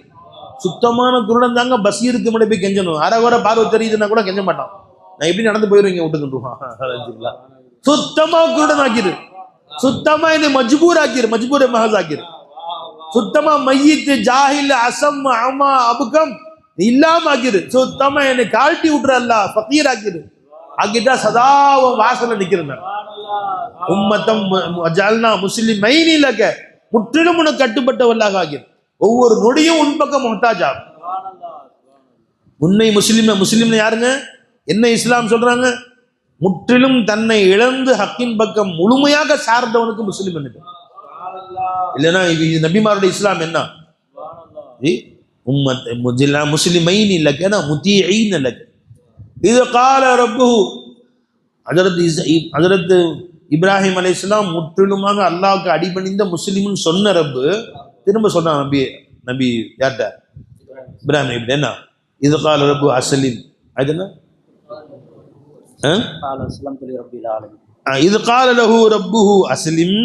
சுத்தமான குருடன் தாங்க பசீருக்கு முன்னாடி போய் கெஞ்சணும். அரைவர பார்வை தெரியுதுன்னா கூட கெஞ்ச மாட்டான். நான் எப்படி நடந்து போயிருவீங்க விட்டுக்கிட்டுருவான். சுத்தமா குருடன் ஆக்கிடு, சுத்தமா என்னை மஜ்பூர் ஆக்கிரு, மஜ்பூர் மஹஸ் ஆக்கிரு. சுத்தமா மையித்து ஜாஹில் அசம் அமா அபுகம் இல்லாம ஆக்கிரு. சுத்தமா என்னை கால்ட்டி விட்டுற அல்ல, ஃபகீர் ஆக்கிரு. ஆக்கிட்டா சதாவும் வாசல நிக்கிறேன். உம்மத்தம் வஜஅல்னா முஸ்லிமைனி லக, முற்றிலும் உனக்கு கட்டுப்பட்டவர்களாக ஆகிரு. ஒவ்வொரு நொடியும் உன் பக்கம் முஹ்தாஜா. உன்னை முஸ்லிம் யாருங்க? என்ன இஸ்லாம் சொல்றாங்க? முற்றிலும் தன்னை இழந்து ஹக்கின் பக்கம் முழுமையாக சார்ந்தவனுக்கு முஸ்லிம் என்ன. இல்லைன்னா இது நபிமாருடைய இஸ்லாம் என்ன? முஸ்லிமைனி லக முத்தீஈன் லக. இது கால ரப்புஹு, ஹஜரத் இப்ராஹிம் அலைஹிஸ்ஸலாம் முற்றிலுமாக அல்லாஹ்வுக்கு அடிபணிந்த முஸ்லிம்னு சொன்ன ரப்பு திரும்ப சொன்னான் நபி யார்ட்ட? இப்ராஹிம். இப்படி என்ன இது கால ரப்பு அஸ்லிம், அது என்ன? இது கால லஹு ரப்புஹு அஸ்லிம்,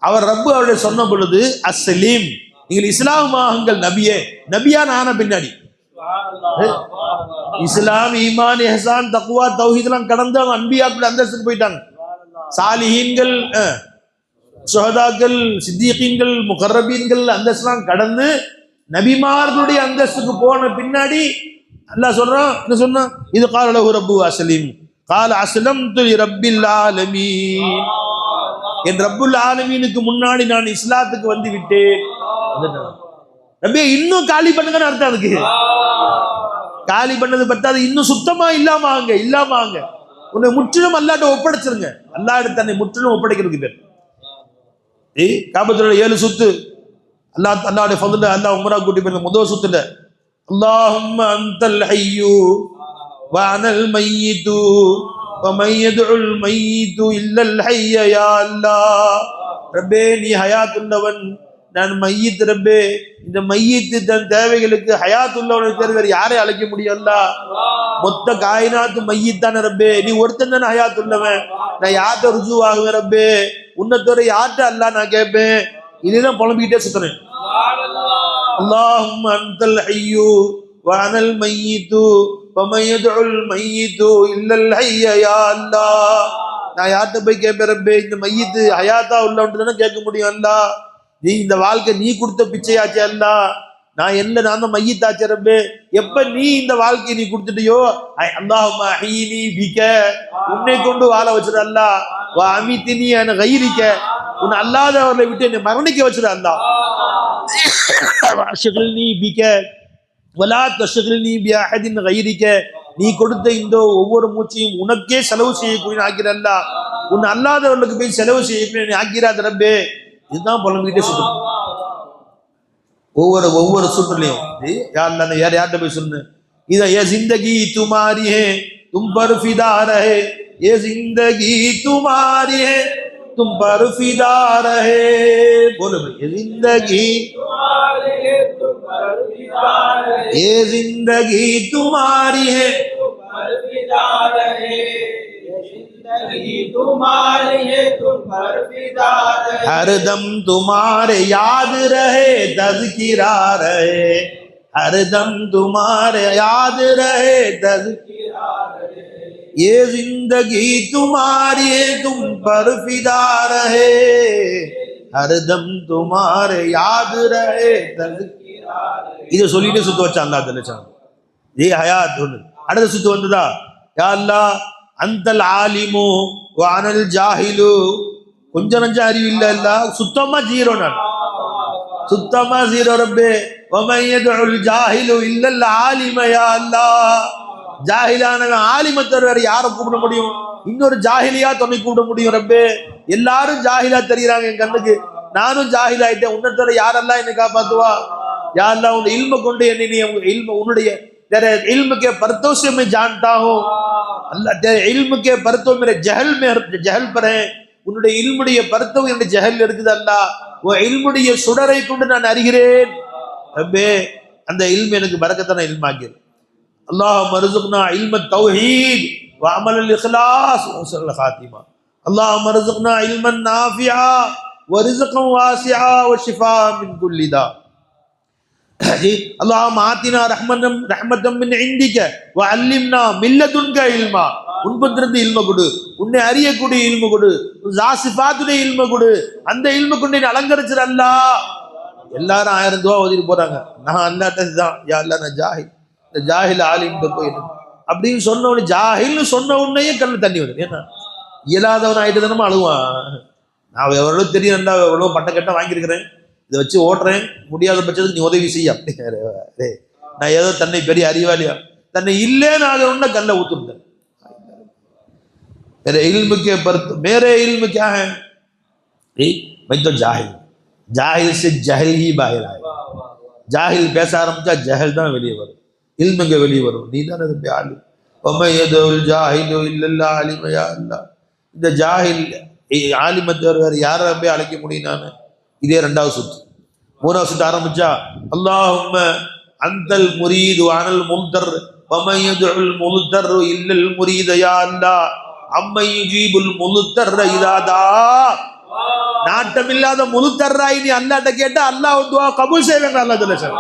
அவர் ரப்பு அவருடைய சொன்ன பொழுது அஸ்லிம், நீங்கள் இஸ்லாமாகுங்கள் நபியே. நபியா ஆன பின்னாடி இஸ்லாம் ஈமான் இஹ்சான் தக்வா தௌஹீத்லாம் கடந்து அவங்க அன்பியாக்கள் அந்தஸ்துக்கு போயிட்டாங்க. சாலிஹீன்கள், சுஹதாக்கள், சித்தீகீன்கள், முகர்ரபீன்கள் அந்தஸ்துலாம் கடந்து நபிமார்களுடைய அந்தஸ்துக்கு போன பின்னாடி அல்லாஹ் சொல்றான், என்ன சொன்னான்? இது கால லஹு ரப்பு அஸ்லிம் கால அஸ்லம்து ரப்பில் ஆலமீன். என் ரப்புல் ஆலமீனுக்கு முன்னாடி நான் இஸ்லாத்துக்கு வந்து விட்டேன். ரப்பே இன்னும் காலி பண்ணுங்கன்னு அர்த்தம். அதுக்கு காலி பண்ணது பத்தாது, இன்னும் சுத்தமா இல்லாம ஆங்க. உன்னை முற்றிலும் அல்லாட்ட ஒப்படைச்சிருங்க. அல்லாஹ் தன்னை முற்றிலும் ஒப்படைக்கிறதுக்கு பேர் காபத்துல 7 சுத்து. அல்லாஹ்வுடைய ஃபضل அல்லாஹ் உம்ரா கூட்டி போய் முதல் சுத்துல அல்லாஹும்ம அன்தல் ஹய்யு வ அனல் மய்யிது வ மய்யதுல் மய்யிது இல்லல் ஹய்ய யா அல்லாஹ். ரப்பே நீ ஹயாத்துள்ளவன், நான் மையத். ரப்பே இந்த மையத்து தன் தேவைகளுக்கு ஹயாத்துள்ளவனை தவிர வேறு யாரை அழைக்க முடியும்? அல்லாஹ் மொத்த காயினாத்து மையத்தான ரப்பே, நீ ஒருத்தன் தானே ஹயாத்துள்ளவன். நான் யார்கிட்ட ருஜுவாகுவேன் ரப்பே? உன்னத்தோட யார்கிட்ட அல்லாஹ் நான் கேட்பேன்? இதுதான் புலம்பிக்கிட்டே சுத்துறேன். அல்லாஹும்ம அன்தல் ஹய்யு வ அனல் மய்யிது வ மய்யதுல் மய்யிது இல்லல் ஹய்ய யா அல்லாஹ். நான் யார்கிட்ட போய் கேட்பேன் ரப்பே? இந்த மையத்து ஹயாத்தா உள்ளவன்ட்டு தானே கேட்க முடியும். அல்லாஹ் நீ இந்த வாழ்க்கை நீ கொடுத்த பிச்சையாச்சு. அல்லாஹ் நான் தான் மையத்தாச்சு ரப்பே. எப்ப நீ இந்த வாழ்க்கையை நீ கொடுத்துட்டியோ, அல்லாஹும்ம அஹீனி பிக, உன்னை கொண்டு வாழ வச்சிரு அல்லாஹ். வ அமித்னி அன் கைரிக, உன்னை அல்லாதவர்களை விட்டு என்னை மரணிக்க வச்சிரு அல்லாஹ். வஅஷ்கில்னி பிக வலா தஷ்கில்னி பி அஹதின் கைரிக, நீ கொடுத்த இந்த ஒவ்வொரு மூச்சையும் உனக்கே செலவு செய்யக்கூடிய ஆக்கிற அல்லாஹ். உன்னை அல்லாதவர்களுக்கு போய் செலவு செய்யக்கூடிய ஆக்கிறாத ரப்பே. இதுதான் புலம்பிக்கிட்டே சுத்தம். ஒவ்வொரு சுற்றுலையும் யார்கிட்ட போய் சொன்ன இத ஏ ஜிந்தகி துமாரி ஹே தும் பர் ஃபிதா ரஹே, ஏ ஜிந்தகி துமாரி ஹே தும் பர் ஃபிதா ரஹே. बोलो भाई, ये जिंदगी तुम्हारी है तुम पर फिदा रहे, ये जिंदगी तुम्हारी है तुम पर फिदा रहे, ये जिंदगी तुम्हारी है तुम पर फिदा रहे, हरदम तुम्हारे याद रहे तज़किरा रहे, हरदम तुम्हारे याद रहे तज़किरा रहे, ये जिंदगी तुम्हारी है तुम पर फिदा रहे, हरदम तुम्हारे याद रहे तज़किरा रहे. இதை சொல்லிட்டு சுத்த வச்சா அல்லாஹ் தலச்சான். ஏ ஹயாத் ஒன்று. அடுத்த சுத்து வந்ததா, யா அல்லாஹ் அந்தல் ஆலிமு வ அனல் ஜாஹிலு. கொஞ்சம் நஞ்சம் அறிவு இல்ல அல்லாஹ், சுத்தமா ஜீரோ. நான் சுத்தமா ஜீரோ ரப்பே. வ மய்யதுல் ஜாஹிலு இல்லல் ஆலிம யா அல்லாஹ். ஜாஹிலானவன் ஆலிமை தவிர வேற யாரை கூப்பிட முடியும்? இன்னொரு ஜாஹிலியா துணை கூப்பிட முடியும் ரப்பே? எல்லாரும் ஜாஹிலா தெரியுறாங்க என் கண்ணுக்கு, நானும் ஜாஹில் ஆயிட்டேன். உன்னத்தோட யாரெல்லாம் என்னை காப்பாத்துவா? யாரெல்லாம் உன் இல்ம கொண்டு என்னை நீ உன்னுடைய इल्म के परतों से मैं जानता हूँ अल्लाह, तेरे इल्म के परतों मेरे जहल पर है. உன்னுடைய இல்முடைய பருத்தம் என்னுடைய ஜஹல் இருக்குது அல்லாஹ். உன் இல்முடைய சுடரை கொண்டு நான் அறிகிறேன் ரப்பே. அந்த இல்ம எனக்கு பரக்கத்தான இல்மாக்கிரு. அல்லாஹும்ம ர்ஸுக்னா இல்ம தௌஹீத் வ அமல் இக்லாஸ் வ ஹுஸ்னுல் காத்திமா. அல்லாஹும்ம ர்ஸுக்னா இல்மன் நாஃபிஆ வ ரிஸ்கன் வாசிஆ வ ஷிஃபா மின் குல்லி தா. அல்லாஹும்ம ஆத்தினா ரஹ்மத்தம் மின் இந்திக வ அல்லிம்னா மின் லதுன்க இல்மா. உன்பத்திலிருந்து இல்ம கொடு, உன்னை அறியக்கூடிய இல்ம கொடு, ஜாசிஃபாத்துடைய இல்ம கொடு. அந்த இல்ம கொண்டு நீ அலங்கரிச்சிரு அல்லாஹ். எல்லாரும் 1000 துவா ஓதிட்டு போறாங்க. நான் அல்லாஹ்ட்ட தான், யா அல்லாஹ் நான் ஜாஹில், இந்த ஜாஹில் ஆலிம்கிட்ட போய் அப்படின்னு சொன்ன உடனே, ஜாஹில்னு சொன்ன உடனே கண்ணில் தண்ணி வருது. ஏன்னா இயலாதவன் ஆகிட்டு தானே அழுவான். நான் எவ்வளோ தெரியும், நல்லா எவ்வளோ பட்டக்கட்ட வாங்கியிருக்கிறேன், இதை வச்சு ஓட்டுறேன், முடியாத பட்சத்துக்கு நீ உதவி செய்ய. அப்படி நான் ஏதோ தன்னை பெரிய அறிவாளியா, தன்னை இல்லைன்னு ஆக ஒன்றா கல்ல ஊத்துட்டேன். मेरे इल्म के पर मेरे इल्म क्या है? मैं तो जाहिल, जाहिल से जहल ही बाहर आए. जाहिल பேச ஆரம்பிச்சா ஜஹல் தான் வெளியே வரும், இல்முங்க வெளியே வரும். நீ தானே அது ஆலிம். وما يدعو الجاهل الا العالم يا الله. இந்த ஜாஹில் ஆலிமத்தை வேறு யாரை போய் அழைக்க முடியும்? நான் இதே 2வது சுத்து. 3வது சுத்து ஆரம்பிச்சா அல்லாஹும்ம அந்தல் முரீது அனல் முல்தர் وما يدعو الملتر الا المريد يا الله. அம்மை யுஜீபுல் முலுத்தர்ர இதாதா. நாட்டமில்லாத முலுத்தர்ராய் நீ அல்லாஹ்ட்ட கேட்டா அல்லாஹ் துஆ கபூல் செய்வாங்க. அல்லாஹ் ஜல்லஷான்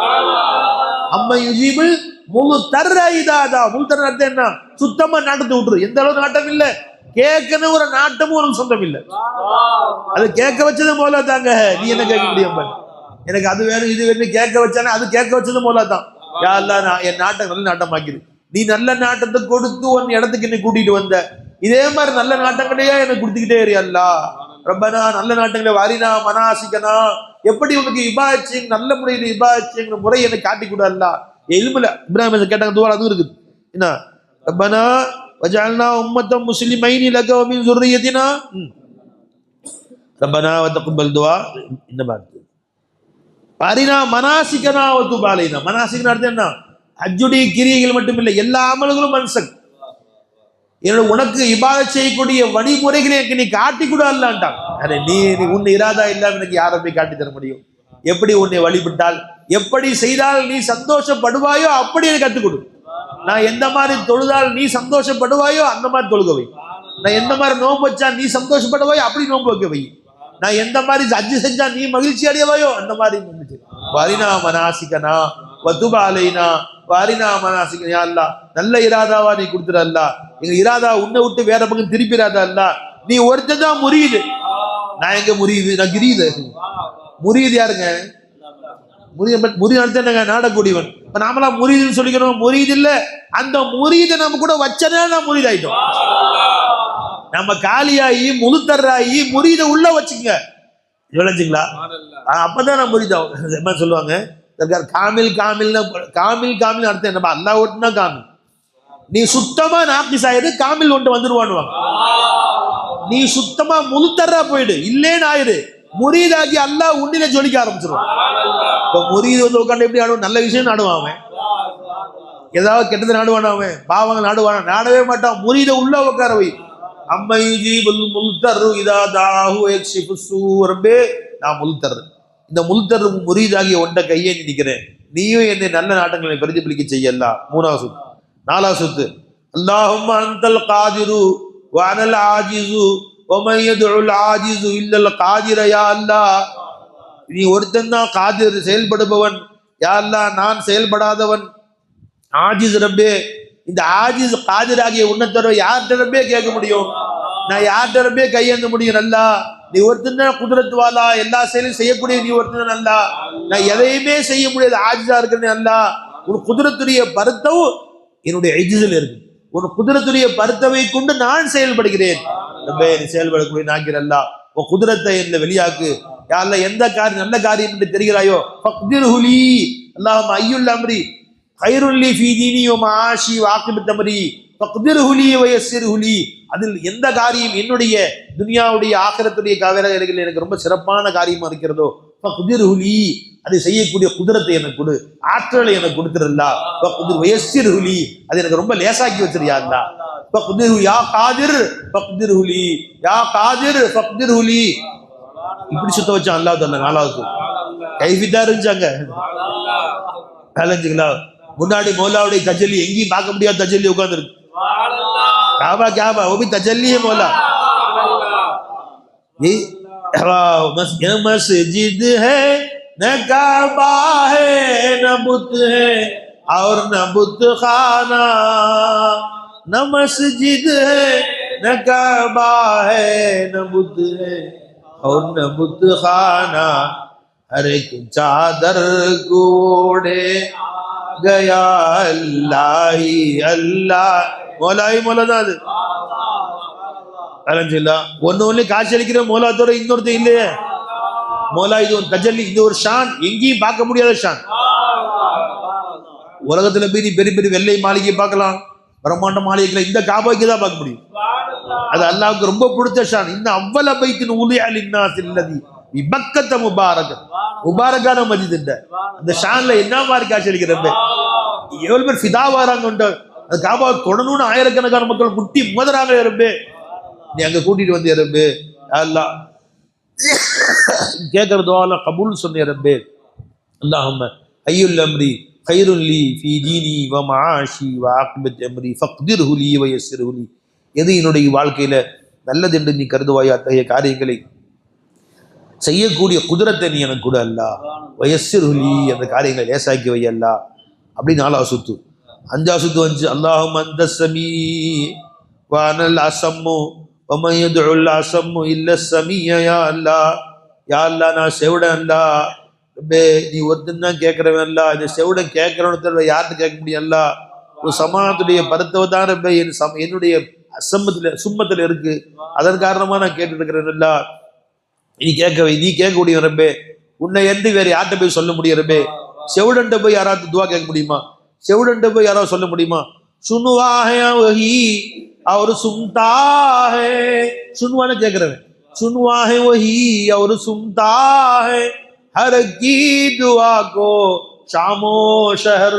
அம்மை யுஜீபுல் முலுத்தர்ர இதாதா. முலுத்தர் அர்த்தம் என்ன? சுத்தமா நாட்டத்தை விட்டுரு. எந்த அளவு நாட்டம் இல்லை, கேட்கணும் ஒரு நாட்டமும் உனக்கு சொந்தம் இல்லை. அது கேட்க வச்சது போல தாங்க, நீ என்ன கேட்க முடியும்? எனக்கு அது வேணும் இது வேணும் கேட்க வச்சானே, அது கேட்க வச்சது மோலா தான். யா அல்லாஹ் நான் என் நாட்டை நல்ல நாட்டமாக்கிடு. நீ நல்ல நாட்டத்தை கொடுத்து உன் இடத்துக்கு என்னை கூட்டிட்டு வந்த, இதே மாதிரி நல்ல நாட்டங்களையே எனக்கு கொடுத்துக்கிட்டே இரு அல்லாஹ். ரப்பனா நல்ல நாட்டங்களை வாரினா மனாசிக்கனா, எப்படி உனக்கு இபாதத் நல்ல முறையில் இபாதத் முறை எனக்கு காட்டி கொடு அல்லாஹ். இல்முல இப்ராஹிம் கேட்டாங்க துவா, அதுவும் இருக்குது என்ன, ரப்பனா வஜஅல்னா உம்மத்தம் முஸ்லிமைனி லக வ மின் ذُرِّيَّتِنَا ரப்பனா வ தक़ப்பல் துஆ. இந்த மாதிரி பாரினா மனாசிக்கனா வ துப் அலைனா. மனாசிக்னா அர்த்தம் என்ன? ஹஜ்ஜுடைய கிரியைகள் மட்டும் இல்லை, எல்லா அமல்களும் மன்சக். என்னோட உனக்கு இபாதத் செய்யக்கூடிய வழிமுறைகளை எனக்கு நீ காட்டி கூட அல்லான்ட்டான். அரே நீ உன் இராதா இல்லாம எனக்கு யாரை போய் காட்டி தர முடியும்? எப்படி உன்னை வழிபட்டால், எப்படி செய்தால் நீ சந்தோஷப்படுவாயோ அப்படி எனக்கு கற்றுக் கொடு. நான் எந்த மாதிரி தொழுதால் நீ சந்தோஷப்படுவாயோ அந்த மாதிரி தொழுகவை. நான் எந்த மாதிரி நோன்பு வச்சா நீ சந்தோஷப்படுவாயோ அப்படி நோன்பு வைக்க வை. நான் எந்த மாதிரி ஹஜ் செஞ்சா நீ மகிழ்ச்சி அடையவாயோ அந்த மாதிரி வரினா மனாசிக்கனா வதுப அலைனா வாரினா மனாசிக்கனா. யா அல்லாஹ் நல்ல இராதாவா நீ கொடுத்துற அல்லாஹ். எங்க இராதா உன்னை விட்டு வேற பக்கம் திருப்பிடாத அல்லாஹ். நீ ஒருத்தன் தான் முரீது, நான் எங்க முரீது? நான் கிரீது. முரீது யாருங்க? முரீது அர்த்தம் என்னங்க? நாடக்கூடியவன். இப்ப நாமெல்லாம் முரீதுன்னு சொல்லிக்கிறோம். முரீது இல்ல, அந்த முரீதை நம்ம கூட வச்சனே நான் முரீது ஆயிட்டோம். நம்ம காலியாகி முழுத்தர்றாயி முரீதை உள்ள வச்சுங்க, விளைஞ்சுங்களா? அப்பதான் நான் முரீதாவும். என்ன சொல்லுவாங்க, காமில் காமில் காமில் காமில் அர்த்தம் என்னப்பா? அல்லாஹ் ஒட்டுனா காமில். நீ சுத்தமா நாக்கிஸ் ஆயிடு, காமில் ஒன்று வந்துருவானுவாங்க. நீ சுத்தமா முழுத்தர்றா போயிடு, இல்லேன்னு ஆயிடு, முரீதாகி அல்லாஹ் உன்னில ஜொலிக்க ஆரம்பிச்சிருவான். இப்போ முரீது வந்து உட்காந்து எப்படி ஆடுவான்? நல்ல விஷயம் நாடுவான் அவன், ஏதாவது கெட்டது நாடுவான் அவன், பாவங்கள் நாடுவான், நாடவே மாட்டான். முரீதை உள்ள உட்கார வை. அம்மைஜீபுல் முல்தர் இதா தாஹு யக்ஷிஃபு ஸூரபே. நான் முல்தர், இந்த முல்தர் முரீதாகிய ஒன்றை கையே நிற்கிறேன், நீயும் என்னை நல்ல நாட்டங்களை பிரதிபலிக்க செய்யலாம். மூணாவது சொத்து. நாலாவது சொத்து, அல்லாஹும்ம அன்தல் காதிரு வ அனல் ஆஜிசு வ மன் யதுல் ஆஜிசு இல்லல் காதிர. யா அல்லாஹ் நீ ஒருத்தன் தான் காதிர், செயல்படுபவன். யா அல்லாஹ் நான் செயல்படாதவன். ஆஜிஸ் ரப்பே, இந்த ஆஜிஸ் காதிராகிய உன்னை தவிர யார்கிட்ட ரப்பே கேட்க முடியும்? நான் யார்கிட்ட ரப்பே கையேந்த முடியும்? நல்லா நீ ஒருத்தன் தான் குதிரத்து வாலா, எல்லா செயலும் செய்யக்கூடிய நீ ஒருத்தன் தான். நல்லா நான் எதையுமே செய்ய முடியாது, ஆஜிஸா இருக்கிறேன். நல்லா உன் குதிரத்துடைய பருத்தவும் என்னுடைய ஐஜிஸில் இருக்கு. உன் குதிரத்துடைய பருத்தவை கொண்டு நான் செயல்படுகிறேன். ரப்பே நீ செயல்படக்கூடிய நாக்கிற அல்லா, உன் குதிரத்தை என்ன வெளியாக்கு. யாரெல்லாம் எந்த காரியம் நல்ல காரியம் என்று தெரிகிறாயோ ஃபக்திர்ஹு லீ. அல்லாஹும்ம ஐயுல் அம்ரி கைருல் லீ ஃபீ தீனி வ மஆஷி வ ஆகிபத் அம்ரி ஃபக்திர்ஹு லீ வ யஸ்ஸிர்ஹு லீ. அதில் எந்த காரியம் என்னுடைய துனியாவுடைய ஆகிரத்துடைய காவிரங்களில் எனக்கு ரொம்ப சிறப்பான காரியமா இருக்கிறதோ ஃபக்திர்ஹு லீ, அதை செய்யக்கூடிய குதிரத்தை எனக்கு கொடு, ஆற்றலை எனக்கு கொடுத்துருல்லா. ஃபக்திர் வ யஸ்ஸிர்ஹு லீ, அது எனக்கு ரொம்ப லேசாக்கி வச்சிருயா அல்லா. ஃபக்திர்ஹு யா காதிர் ஃபக்திர்ஹு லீ, யா காதிர் ஃபக்திர்ஹு லீ. இப்படி சுத்த வச்சான் அல்லாஹ் தஆலா. நாலாவது கைஃபிதா இருந்துச்சாங்க. நாலஞ்சுங்களா முன்னாடி மௌலாவுடைய தஜல்லி எங்கேயும் பார்க்க முடியாத தஜல்லி உட்கார்ந்துருக்கு. காபா காபா वो भी तजल्ली है मौला. ये मस्जिद है न काबा है न बुत है और न बुत खाना, न मस्जिद है न काबा है न बुत है और न बुत खाना, हर एक चादर को ओढ़े गया अल्लाह ही अल्लाह. மோலாயி மோலா தான் அது. அலமதுல்லா. ஒன்னு காட்சி அளிக்கிற மோலாத்தோட இன்னொருத்தர் இல்லையே. மோலா இது ஒரு தஜல்லி, இது ஒரு ஷான், எங்கேயும் பார்க்க முடியாத ஷான். உலகத்துல போய் பெரிய பெரிய வெள்ளை மாளிகை பார்க்கலாம், பிரம்மாண்ட மாளிகைகளை, இந்த காபாய்க்கு தான் பார்க்க முடியும். அது அல்லாஹ்வுக்கு ரொம்ப பிடிச்ச ஷான். இந்த அவ்வள பைத்தின் உலியா லின்னாஸ் இல்லதி விபக்கத்த முபாரக், முபாரக்கான மஸ்ஜித். அந்த ஷான்ல என்ன மாதிரி காட்சி அளிக்கிறப்ப எவ்வளவு பேர் ஃபிதா வராங்க. அது காபா தொடணும்னு ஆயிரக்கணக்கான மக்கள் முட்டி மோதறாங்க. ரப்பே நீ அங்க கூட்டிட்டு வந்து ரப்பே அல்லாஹ் கேட்கிற துஆலாம் கபூல் சொன்ன ரப்பே. அல்லாஹும்ம ஐயுல் அம்ரி கைருல் லீ ஃபீ தீனி வ மஆஷி வ ஆகிபத் அம்ரி ஃபக்திர்ஹு லீ வ யஸ்ஸிர்ஹு லீ. எது என்னுடைய வாழ்க்கையில நல்லது என்று நீ கருதுவாயோ அத்தகைய காரியங்களை செய்யக்கூடிய குதிரத்தை நீ எனக்கு கூட அல்லாஹ். வ யஸ்ஸிர்ஹு லீ, அந்த காரியங்களை லேசாக்கி வை அல்லாஹ். அப்படி நாலாவது சுத்து. அஞ்சாவது சுத்து வந்து அல்லாஹும்ம அன்த ஸமீ வ அனல் அஸம்மு வ மன் யதுல் அஸம்மு இல்ல ஸமீய. யா அல்லாஹ், யா அல்லாஹ் நான் செவிடன் அல்லாஹ், ரப்பே நீ ஒருத்தன் தான் கேட்கிறவன் அல்ல, இந்த செவிடன் கேட்கிறவனு தவிர யார்கிட்ட கேட்க முடியும் அல்ல. ஒரு சமாதத்துடைய பருத்தவ தான் ரப்பே என்னுடைய சும்மத்துல இருக்கு, அதன் காரணமா நான் கேட்டுட்டு இருக்கிறேன் அல்ல. நீ கேட்கக்கூடிய ரப்பே, உன்னை என்று வேற யார்கிட்ட போய் சொல்ல முடியும் ரப்பே? செவிடன்ட்ட போய் யாராவது துவா கேட்க முடியுமா? செவிடன்ட்ட போய் யாராவது சொல்ல முடியுமா? சுனுவா ஹே வஹி और सुनता है, सुनवाने கேட்கிறவன், सुनवा है वही और सुनता है हर की दुआ को शामो शहर,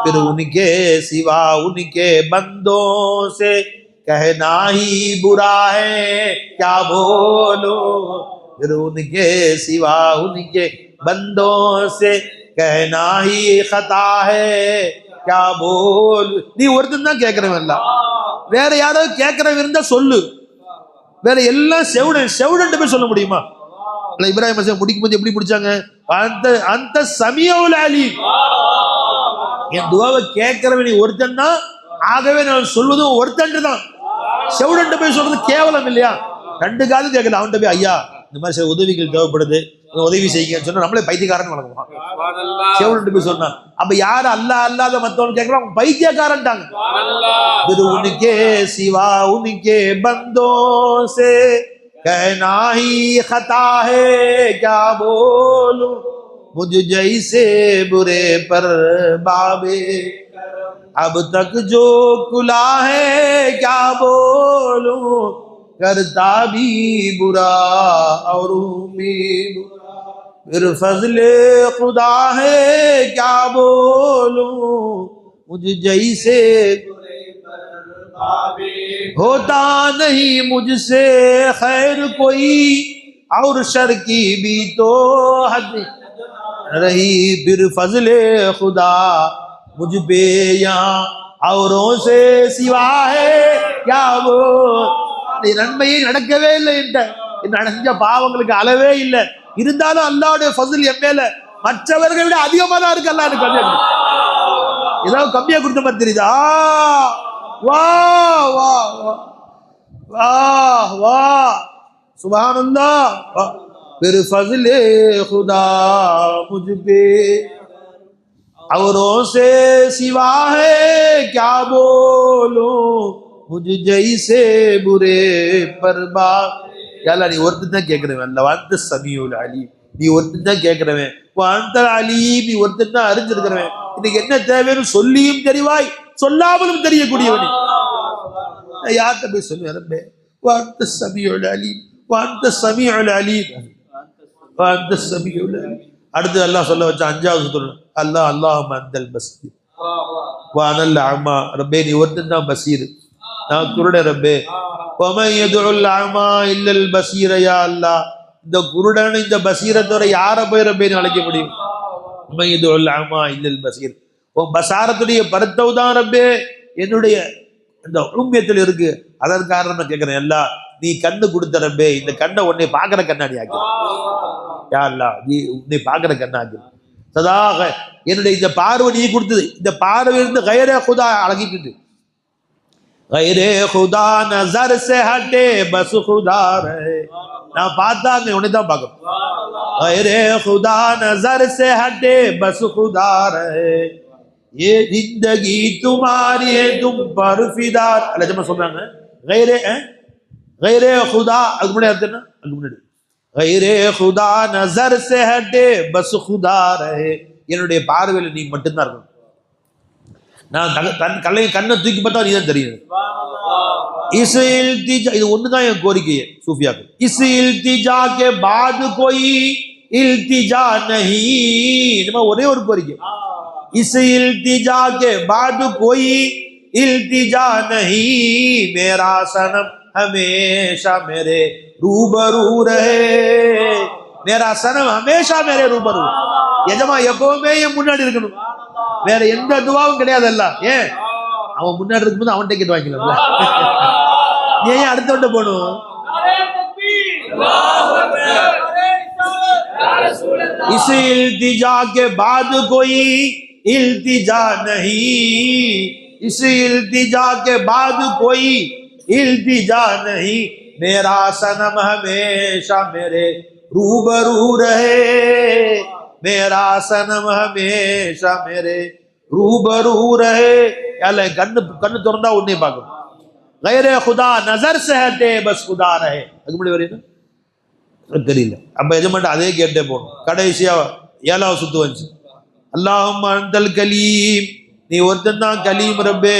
फिर उनके सिवा उनके बंदों से कहना ही बुरा है क्या बोलो, फिर उनके सिवा उनके बंदों से कहना ही खता है क्या बोल. நீ ஒருத்தன் தான் கேட்கிறவன் இல்ல, வேற யாராவது கேட்கிறவன் இருந்தா சொல்லு. வேற எல்லாம் செவிடன் போய் சொல்ல முடியுமா? இப்ராஹிம் அலைஹிஸ்ஸலாம் முடிக்கும் போது எப்படி முடிச்சாங்க? அந்த சமீஉல் அலீம், என் துஆவை கேட்கிறவன் நீ ஒருத்தன் தான், ஆகவே நான் சொல்வதும் ஒருத்தன் தான். செவிடன் போய் சொல்றது கேவலம் இல்லையா? ரெண்டு காலம் கேட்கல, அவன்கிட்ட போய் ஐயா இந்த மாதிரி சில உதவிகள் தேவைப்படுது, உதவி செய்யுங்கன்னு சொன்னா நம்மளே பைத்தியக்காரன் வழங்குவான். செவிடன் போய் சொன்னா அப்ப யாரு அல்லா அல்லாத மத்தவன் கேட்கலாம், அவன் பைத்தியக்காரன்ட்டாங்க. உனக்கே சிவா உனக்கே பந்தோ சே कहना ही खता है क्या बोलूं, मुझ जैसे बुरे पर बाबे अब तक जो कुला है क्या बोलूं, करता भी बुरा और उम्मीद फिर फजले खुदा है क्या बोलूं, मुझ जैसे होता नहीं मुझसे खैर कोई और शर की भी तो हद रही, फिर फजले खुदा मुझ पे यहाँ औरों से सिवा है क्या वो. நன்மையை நடக்கவே இல்லை, நடந்த பாவங்களுக்கு அளவே இல்லை, இருந்தாலும் அல்லாஹ்வுடைய ஃபஸ்ல் என் மேல மற்றவர்களை விட அதிகமா தான் இருக்கு. அல்லாஹ் எனக்கு ஏதாவது கம்மியா கொடுத்த மாதிரி தெரியுதா? வா வா வா வா சுப்ஹானல்லாஹ். फिर फजले खुदा मुझ पे औरों से सिवा है क्या बोलूं, मुझ जैसे बुरे परबा. याला நீ ஒருத்தன் தான் கேட்கிறவன் அல்ல, அந்த சமீஉல் அலீம், நீ ஒருத்தன் தான் கேட்கிறவன், அந்த அலீம், நீ ஒருத்தன் தான் அறிஞ்சிருக்கிறவன். இன்னைக்கு என்ன தேவைன்னு சொல்லியும் தெரிவாய், சொல்லாமலும் தெரியக்கூடியவனே. யார்கிட்ட போய் சொல்லுவேன் ரப்பே, அந்த சமீஉல் அலீம், அந்த சமீஉல் அலீம், அந்த சமீஉல் அலீம். அடுத்து அல்லாஹ் சொல்ல வச்ச அஞ்சாவது சொல்ல அல்லாஹ் அல்லாஹும்ம அந்தல் பஸீர் வ அனல் அமா. ரப்பே நீ ஒருத்தன் தான் பஸீர், நான் குருட ரப்பே. வமன் யதுல் அமா இல்லல் பஸீர, யா அல்லாஹ் இந்த குருடன் இந்த பஸீரத்தோட யாரை போய் ரப்பே நீ அழைக்க முடியும்? வமன் யதுல் அமா இல்லல் பஸீர், உன் பஸாரத்துடைய பரத்தவு தான் ரப்பே என்னுடைய இந்த உம்மியத்தில் இருக்கு. அதன் காரணம் நான் கேட்கிறேன், எல்லாம் நீ கண்ணு கொடுத்த ரப்பே, இந்த கண்ணை உன்னை பார்க்கிற கண்ணாடி ஆக்கி, யா அல்லாஹ் நீ உன்னை பார்க்கிற கண்ணாக்கி. சதாக என்னுடைய இந்த பார்வை நீ கொடுத்தது, இந்த பார்வையிலிருந்து கைரே खुदा அழகிட்டு, கைரே खुदा नजर से हटे बस खुदा रहे. நான் பார்த்தா உன்னை தான் பார்க்கணும். கைரே खुदा नजर से हटे बस खुदा रहे, ये जिंदगी तुम्हारी है तुम पर फिदा. அல்ல ஜமா சொல்றாங்க கைரே खुदा, அதுக்கு முன்னாடி அர்த்தம் என்ன? அதுக்கு முன்னாடி கைரே खुदा नजर से हटे बस खुदा रहे, என்னுடைய பார்வையில நீ மட்டும்தான் இருக்கணும். நான் கண்ணை தூக்கி பார்த்தா நீ தான் தெரியும். இஸ் இல்திஜா, இது ஒண்ணுதான் என் கோரிக்கை சூஃபியாக்கு. இஸ் இல்திஜா கே பாத் கோயி இல்திஜா नहीं, நம்ம ஒரே ஒரு கோரிக்கை. इस इल्तिजा के बाद कोई इल्तिजा नहीं, मेरा सनम हमेशा मेरे रूबरू रहे, मेरा सनम हमेशा मेरे रूबरू. எஜமா எப்பவுமே என் முன்னாடி இருக்கணும், வேற எந்த துவாவும் கிடையாது. அல்ல ஏன் அவன் முன்னாடி இருக்கும்போது அவன் டிக்கெட் வாங்கிக்கலாம்ல, நீ ஏன் அடுத்தவன்ட்ட போகணும்? इस इल्तिजा के बाद कोई इल्तिजा नहीं, इस इल्तिजा के बाद कोई इल्तिजा नहीं, मेरा सनम हमेशा मेरे रूबरू रहे मेरा सनम हमेशा मेरे रूबरू रहे यार கண்ணு திறந்தா உன்னை பார்க்கணும் गैर खुदा नजर से हटे बस खुदा रहे அதுக்கு முன்னாடி வரீங்க தெரியல அப்ப எஜமான்ட்ட அதே கேட்டே போகணும் கடைசியா 7வது சுத்து வந்துச்சு அல்லாஹும்ம அன்தல் கலீம் நீ ஒருத்தன் தான் கலீம் ரப்பே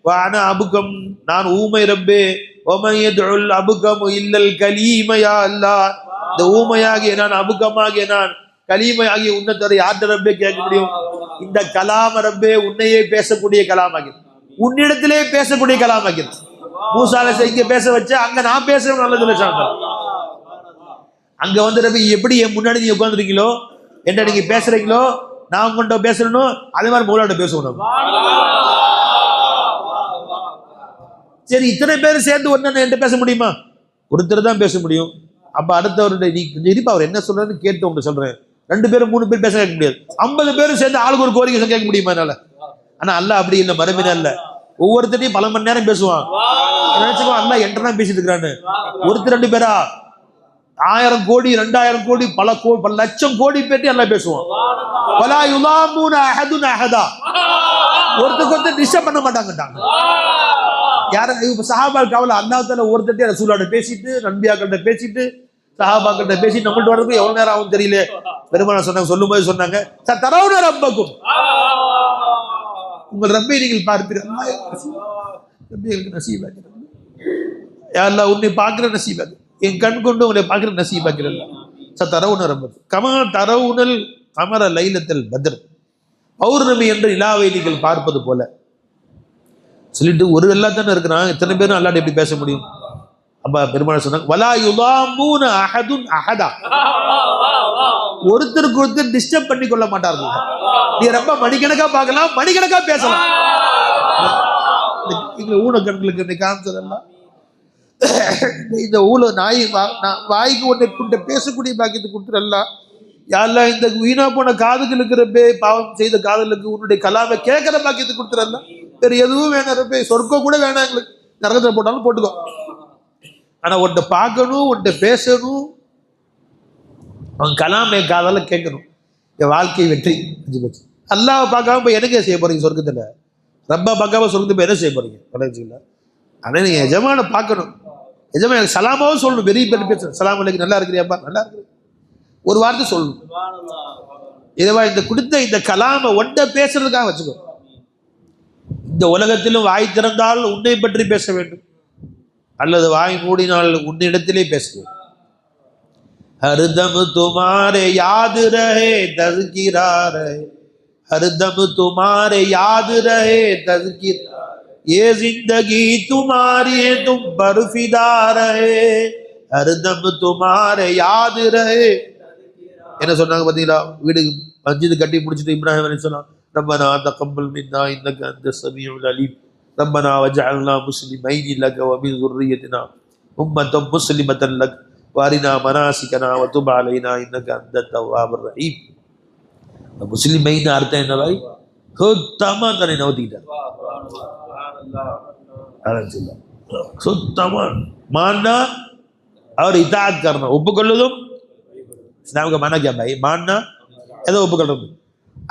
வான அபுகம் நான் ஊமை ரப்பே வமன் யதுல் அபுகம் இல்லல் கலீம யா அல்லாஹ் இந்த ஊமையாகிய நான் அபுகமாகிய நான் கலீமையாகிய உன்னை தவிர யார்கிட்ட ரப்பே கேட்க முடியும் இந்த கலாம் ரப்பே உன்னையே பேசக்கூடிய கலாமாகிறது உன்னிடத்திலே பேசக்கூடிய கலாமாகிறது மூசா அலைஹிஸ்ஸலாம் இங்க பேச வச்ச அங்க நான் பேசுறேன் நல்லதுல சாந்தா அங்க வந்து ரப்பி எப்படி என் முன்னாடி நீ உட்கார்ந்துருக்கீங்களோ என்ன நீங்க பேசுறீங்களோ நான் உங்கள்கிட்ட பேசணும் அதே மாதிரி மௌலாட்ட பேசணும் சரி இத்தனை பேர் சேர்ந்து ஒன்னு என்கிட்ட பேச முடியுமா ஒருத்தர் தான் பேச முடியும் அப்ப அடுத்தவருடைய நீ இருப்பா அவர் என்ன சொல்றேன்னு கேட்டு உங்க சொல்றேன் 2 பேரும் 3 பேர் பேச கேட்க முடியாது 50 பேரும் சேர்ந்து ஆளுக்கு ஒரு கோரிக்கை கேட்க முடியுமா என்னால ஆனா அல்லாஹ் அப்படி இல்லை மறுமையில இல்ல ஒவ்வொருத்தரையும் பல மணி நேரம் பேசுவான் நினைச்சுக்கோ அல்லாஹ் என்கிட்ட தான் பேசிட்டு இருக்கிறான்னு ஒருத்தர் 2 பேரா 1000 கோடி 2000 கோடி பல லட்சம் கோடி பேட்டி எல்லாம் பேசுவான் வலா யுலாமுன அஹதுன் அஹதா ஒருத்தருக்கு டிஸ்டர்ப் பண்ண மாட்டாங்கட்டாங்க யாரும் சஹாபால் கவலை அல்லாஹ் தஆலா ஒருத்தட்டே ரசூலோட பேசிட்டு நபியாக்கிட்ட பேசிட்டு சஹாபாக்கிட்ட பேசி நம்மள்ட்ட வரதுக்கு எவ்வளவு நேரம் ஆகும் தெரியல பெருமானார் சொன்னாங்க சொல்லும்போது சொன்னாங்க தரவுன ரப்பக்கும் உங்கள் ரப்பை நீங்கள் பார்ப்பீர்கள் ரப்பிகளுக்கு நசீபாக்கிறது யா அல்லாஹ் உன்னை பார்க்கிற நசீபாக்கு என் கண் கொண்டு உங்களை பார்க்கிற நசீபாக்கிறது தரவுன ரப்பக்கும் கமா தரவுனல் கமர லைலத்தல் பத்ர் பௌர்ணமி என்ற நிலாவை நீங்கள் பார்ப்பது போல சொல்லிட்டு ஒரு அல்லா தானே இருக்கிறான் எத்தனை பேரும் அல்லாஹ்ட்ட எப்படி பேச முடியும் அப்ப பெருமாள் சொன்னாங்க வலா யுலாமுன அஹதுன் அஹதா ஒருத்தருக்கு ஒருத்தர் டிஸ்டர்ப் பண்ணி கொள்ள மாட்டார்கள் நீ ரொம்ப மணிக்கணக்கா பார்க்கலாம் மணிக்கணக்கா பேசலாம் ஊனக்கண்களுக்கு இன்னைக்கு காமிச்சதெல்லாம் இந்த ஊழ நாய் வாய்க்கு ஒன்றை கொண்டு பேசக்கூடிய பாக்கியத்தை கொடுத்துடலாம் யாரெல்லாம் இந்த வீணா போன காதுகளுக்கு ரப்பே பாவம் செய்த காதலுக்கு உன்னுடைய கலாமை கேட்கிற பாக்கியத்தை கொடுத்துடலாம் வேற எதுவும் வேணாம் ரப்பே சொர்க்கம் கூட வேணாம் எங்களுக்கு நரகத்தில் போட்டாலும் போட்டுக்கோ ஆனா உன்கிட்ட பார்க்கணும் உன்கிட்ட பேசணும் அவன் கலாமை காதால கேட்கணும் என் வாழ்க்கை வெற்றி அல்லாஹ் பார்க்காம இப்போ எனக்கே செய்ய போறீங்க சொர்க்கத்தில் ரப்பா பார்க்காம சொர்க்கத்தை என்ன செய்ய போறீங்க கடைசியில் ஆனால் நீங்கள் எஜமான பார்க்கணும் எஜமா எனக்கு சலாமாவும் சொல்லணும் பெரிய பேர் பேச சலாம் அலைக்கும் நல்லா இருக்கிறியாப்பா நல்லா இருக்கிற ஒரு வார்த்தை சொல்லணும் இதுவா இந்த கொடுத்த இந்த கலாமை ஒன்றை பேசுறதுக்காக வச்சுக்கோ இந்த உலகத்திலும் வாய் திறந்தால் உன்னை பற்றி பேச வேண்டும் அல்லது வாய் மூடினால் உன்னிடத்திலே பேச வேண்டும் हरदम तुम्हारे याद रहे तज़किरा रहे हरदम तुम्हारे याद रहे तज़किरा ये जिंदगी तुम्हारी है तुम पर फिदा रहे हरदम तुम्हारे याद रहे என்ன சொன்னாங்க பாத்தீங்களா வீடு மஸ்ஜித் கட்டி முடிச்சிட்டு இப்ராஹிம் அலைஹிஸ்ஸலாம் ரப்பனா தகப்பல் மின்னா இன்னக அன்த ஸமீஉல் அலீம் ரப்பனா வஜஅல்னா முஸ்லிமைன் லக வ மின் ذُرِّيَّتِنَا உம்மத்தம் முஸ்லிமத்தன் லக் வாரினா மனாசிகனா வதுப் அலைனா இன்னக அன்த தவ்வாபுர் ரஹீம் முஸ்லிமைன் அர்த்தம் என்ன பாய் சுத்தமா தன்னை நவுத்திட்டார் சுத்தமா மான்னா और इताअत करना ஒப்புக்கொள்ளுதும் इस्लाम का माना क्या भाई मानना ஏதோ ஒப்புக்கொள்ளுது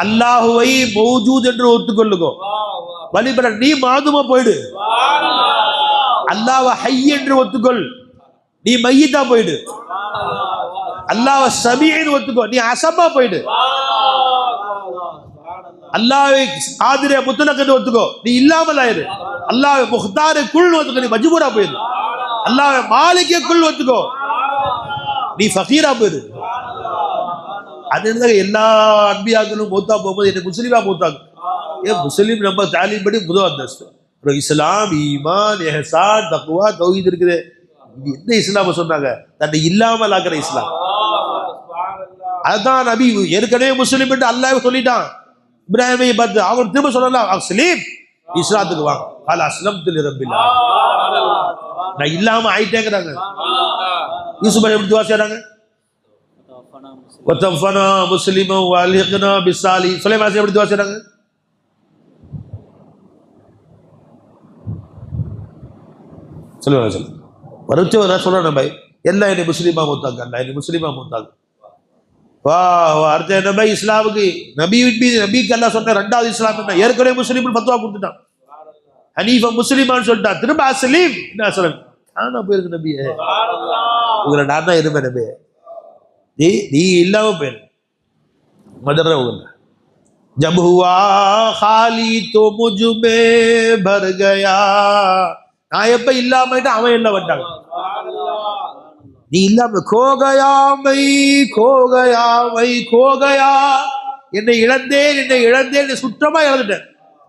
அல்லாஹ்வை மௌஜூத் என்று ஒத்துக்கொள்ளுகோ வலிபர நீ மாதுமா போய்டு அல்லாஹ்வை ஹய் என்று ஒத்துக்கொள் நீ மையிதா போய்டு அல்லாஹ்வை சமீன் ஒத்துக்கோ நீ அசமா போய்டு அல்லாஹ்வை காதிரே முத்லக் என்று ஒத்துக்கோ நீ இல்லாமல் ஆயிரு அல்லாஹ்வை முக்தாரே குல் ஒத்துக்கோ நீ மஜ்பூரா போய்டு அல்லாஹ்வை மாலிகே குல் ஒத்துக்கோ நீ ஃபகீரா போய்டு அதனால எல்லா அன்பியாக்களும் மூத்தா போகும்போது என்ன முஸ்லீமா மூத்தாங்க ஏன் முஸ்லீம் நம்ம தாலீம் படி முதல் அந்தஸ்து அப்புறம் இஸ்லாம் ஈமான் இஹ்சான் தக்வா தௌஹீத் இருக்குது இது என்ன இஸ்லாம சொன்னாங்க தன்னை இல்லாமல் ஆக்கிற இஸ்லாம் அதுதான் நபி ஏற்கனவே முஸ்லீம் என்று அல்லாஹ் சொல்லிட்டான் இப்ராஹிமை பார்த்து அவர் திரும்ப சொல்லலாம் அஸ்லீம் இஸ்லாத்துக்கு வாங்க கால அஸ்லம்து லிரப்பில் நான் இல்லாம ஆயிட்டேங்கிறாங்க யூசுப் எப்படி துவா செய்றாங்க وتوفنا مسلما والحقنا بالصالحين சுலைமான் எப்படி துஆ செய்றாங்க சொல்லுங்க வரச்ச சொல்றானே பாய் எல்லாம் என்னை முஸ்லீமா மூத்தாங்க, அல்ல என்னை முஸ்லீமா மூத்தாங்க. வா வா அடுத்த என்ன இஸ்லாமுக்கு நபிக்கு எல்லாம் சொன்ன ரெண்டாவது இஸ்லாம் என்ன, ஏற்கனவே முஸ்லீம் பத்துவா கொடுத்துட்டான். ஹனீஃபா முஸ்லிமான்னு சொல்லிட்டான், திரும்ப அஸ்லீம் என்ன அஸ்லாம் ஆனா போயிருக்கு நபியே, உங்களை நான் தான் இருப்பேன் நபியே, நீ இல்லாம போயிரு மதர் உங்களை. जब हुआ खाली तो मुझ में भर गया, நான் எப்ப இல்லாம அவன் என்ன வந்தாங்க, நீ இல்லாம खो गया मैं खो गया मैं खो गया, என்னை இழந்தேன் சுற்றமா இழந்துட்டேன்.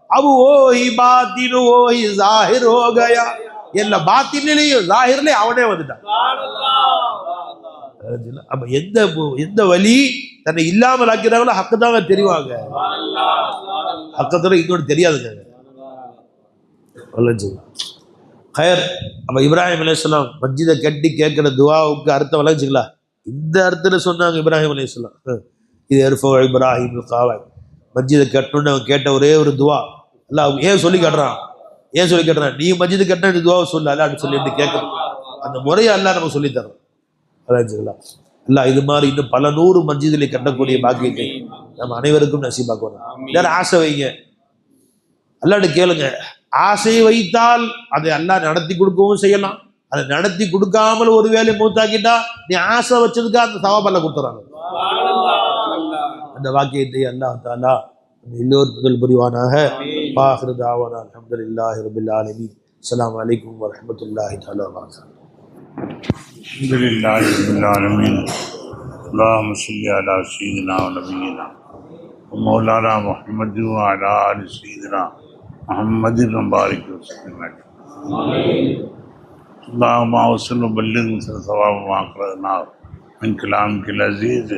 अब वही बातिन वही जाहिर हो गया, எல்லா பாத்தின்லயும் ஜாஹிர்லயும் அவனே வந்துட்டான். அப்ப எந்த வழி தன்னை இல்லாமல் ஆக்கிறாங்களோ ஹக்கு தாங்க தெரிவாங்க, ஹக்கத்துல இன்னொன்று தெரியாதுங்க. ஹயர் அப்ப இப்ராஹிம் அலைஹிஸ்ஸலாம் மஸ்ஜிதை கட்டி கேட்கிற துவாவுக்கு அர்த்தம் விளங்குச்சுங்களா? இந்த அர்த்தத்தில் சொன்னாங்க இப்ராஹிம் அலைஹிஸ்ஸலாம். இது எர்ஃபோ இப்ராஹிம் காவா, மஸ்ஜிதை கட்டணும்னு அவன் கேட்ட ஒரே ஒரு துவா. அல்ல அவங்க ஏன் சொல்லி கட்டுறான், நீ மஸ்ஜிது கட்டின இந்த துவாவை சொல்லு அல்லான்னு சொல்லிட்டு கேட்கணும். அந்த முறையை அல்லா நம்ம சொல்லி தரோம். அல்ல இது மாதிரி இன்னும் பல 100 மஸ்ஜிதிலே கட்டக்கூடிய பாக்கியத்தை நம்ம அனைவருக்கும் நசீபாக்கணும். எல்லாரும் ஆசை வைங்க, அல்லாஹ்ட்ட கேளுங்க. ஆசை வைத்தால் அதை அல்லாஹ் நடத்தி கொடுக்கவும் செய்யலாம், அதை நடத்தி கொடுக்காமல் ஒரு வேலை மூத்தாக்கிட்டா நீ ஆசை வச்சதுக்கு அந்த சவாபல்ல கொடுத்துறாங்க. அந்த வாக்கியத்தை அல்லாஹ் தஆலா எல்லோரும் முதல் புரிவானாக. ஆகிரு தாவானா அல்ஹம்துலில்லாஹி ரப்பில் ஆலமீன். அஸ்ஸலாமு அலைக்கும் வரஹ்மத்துல்லாஹி தஆலா வபரகாத்துஹு. அல்ஹம்துலில்லாஹி ரப்பில் ஆலமீன். اللهم صل على سيدنا ونبينا ومولانا محمد وعلى آل سيدنا محمد وبارك وسلم. اللهم وصل وبلغ مثل ثواب ما قرأناه من كلامك العزيز.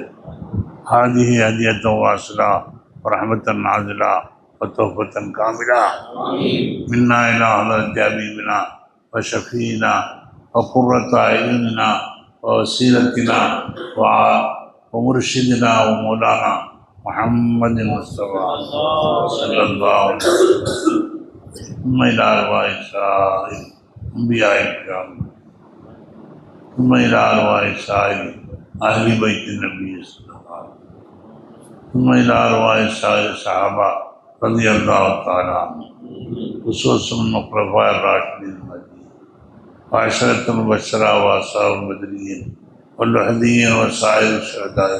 هذه هدية واصلة ورحمة نازلة وتوفة كاملة منا إلى حضرة حبيبنا وشفينا وقرة أعيننا ووسيلتنا ومرشدنا ومولانا محمد المصطفى صلى الله عليه وسلم. ثم إلى أرواح سائر أنبياء الكرام، ثم إلى أرواح سائر أهل بيت النبي صلى الله عليه وسلم، ثم إلى أرواح سائر الصحابة رضي الله تعالى عنهم، خصوصا الخلفاء الراشدين وعشرة المبشرة وأصحاب البدريين والوحديين وسائر الشهداء،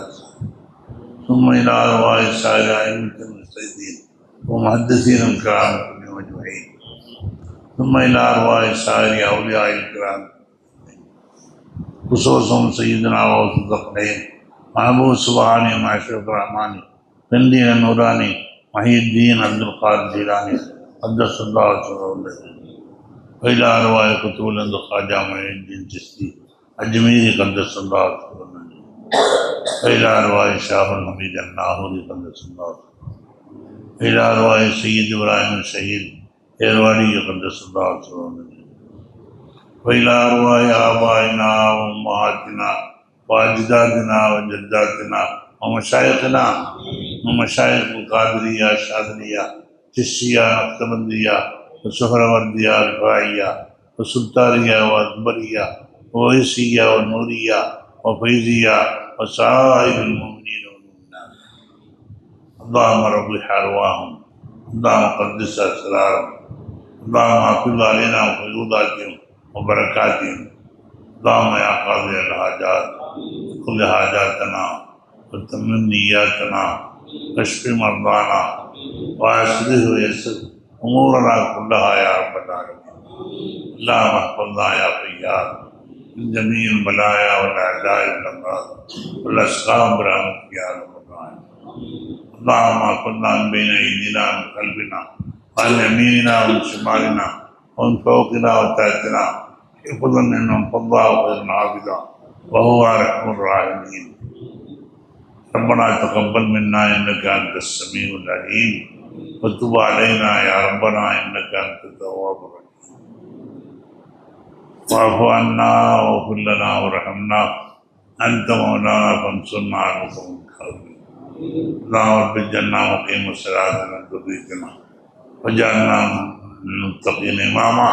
ثم إلى أرواح سائر أئمة المجتهدين ومحدثين الكرام كلهم أجمعين، ثم إلى أرواح سائر أولياء الكرام خصوصا سيدنا غوث الثقلين محبوب سبحاني معشوق الرحماني بندين النوراني محي الدين عبد القادر الجيلاني قدس الله سره، وإلى أرواح كتب عند خواجہ معین الدین چشتی اجمیری قدس اللہ سره، وإلى أرواح شاہ الحمید الناہوری قدس اللہ، وإلى أرواح سید ابراہیم الشہید ایرواڑی قدس اللہ سره، وإلى أرواح آبائنا وأمهاتنا وأجدادنا وجداتنا ومشايخنا ومشايخ القادریہ شاذلیہ چشتیہ نقشبندیہ وسہروردیہ رفاعیہ وسلطانیہ وأکبریہ وویسیہ ونوریہ وفیضیہ وسائر المؤمنین والمؤمنات. اللهم ربح أرواحهم، اللهم قدس أسرارهم، اللهم حافظ علينا وفيوضاتهم وبركاتهم. اللهم يا قاضي الحاجات قض حاجاتنا وتمم نياتنا واشف مرضانا وأصلح ويسر أمورنا كلها يا رب العالمين. اللهم احفظنا يا قياد من جميع البلايا والأعداء والأمراض والأسقام برحمتك يا رب العالمين. اللهم احفظنا من بين أيدينا ومن خلفنا وعن يميننا ومن شمالنا ومن فوقنا وتحتنا حفظا من فضلا وخير حافظا وهو أرحم الراحمين. ربنا تقبل منا إنك أنت السميع العليم وتب علينا يا ربنا إنك أنت التواب الرحيم. واعف عنا واغفر لنا وارحمنا أنت مولانا فانصرنا على القوم الكافرين. اللهم رب الجنة وقيم الصراط من ذريتنا وجعلنا من المتقين إماما.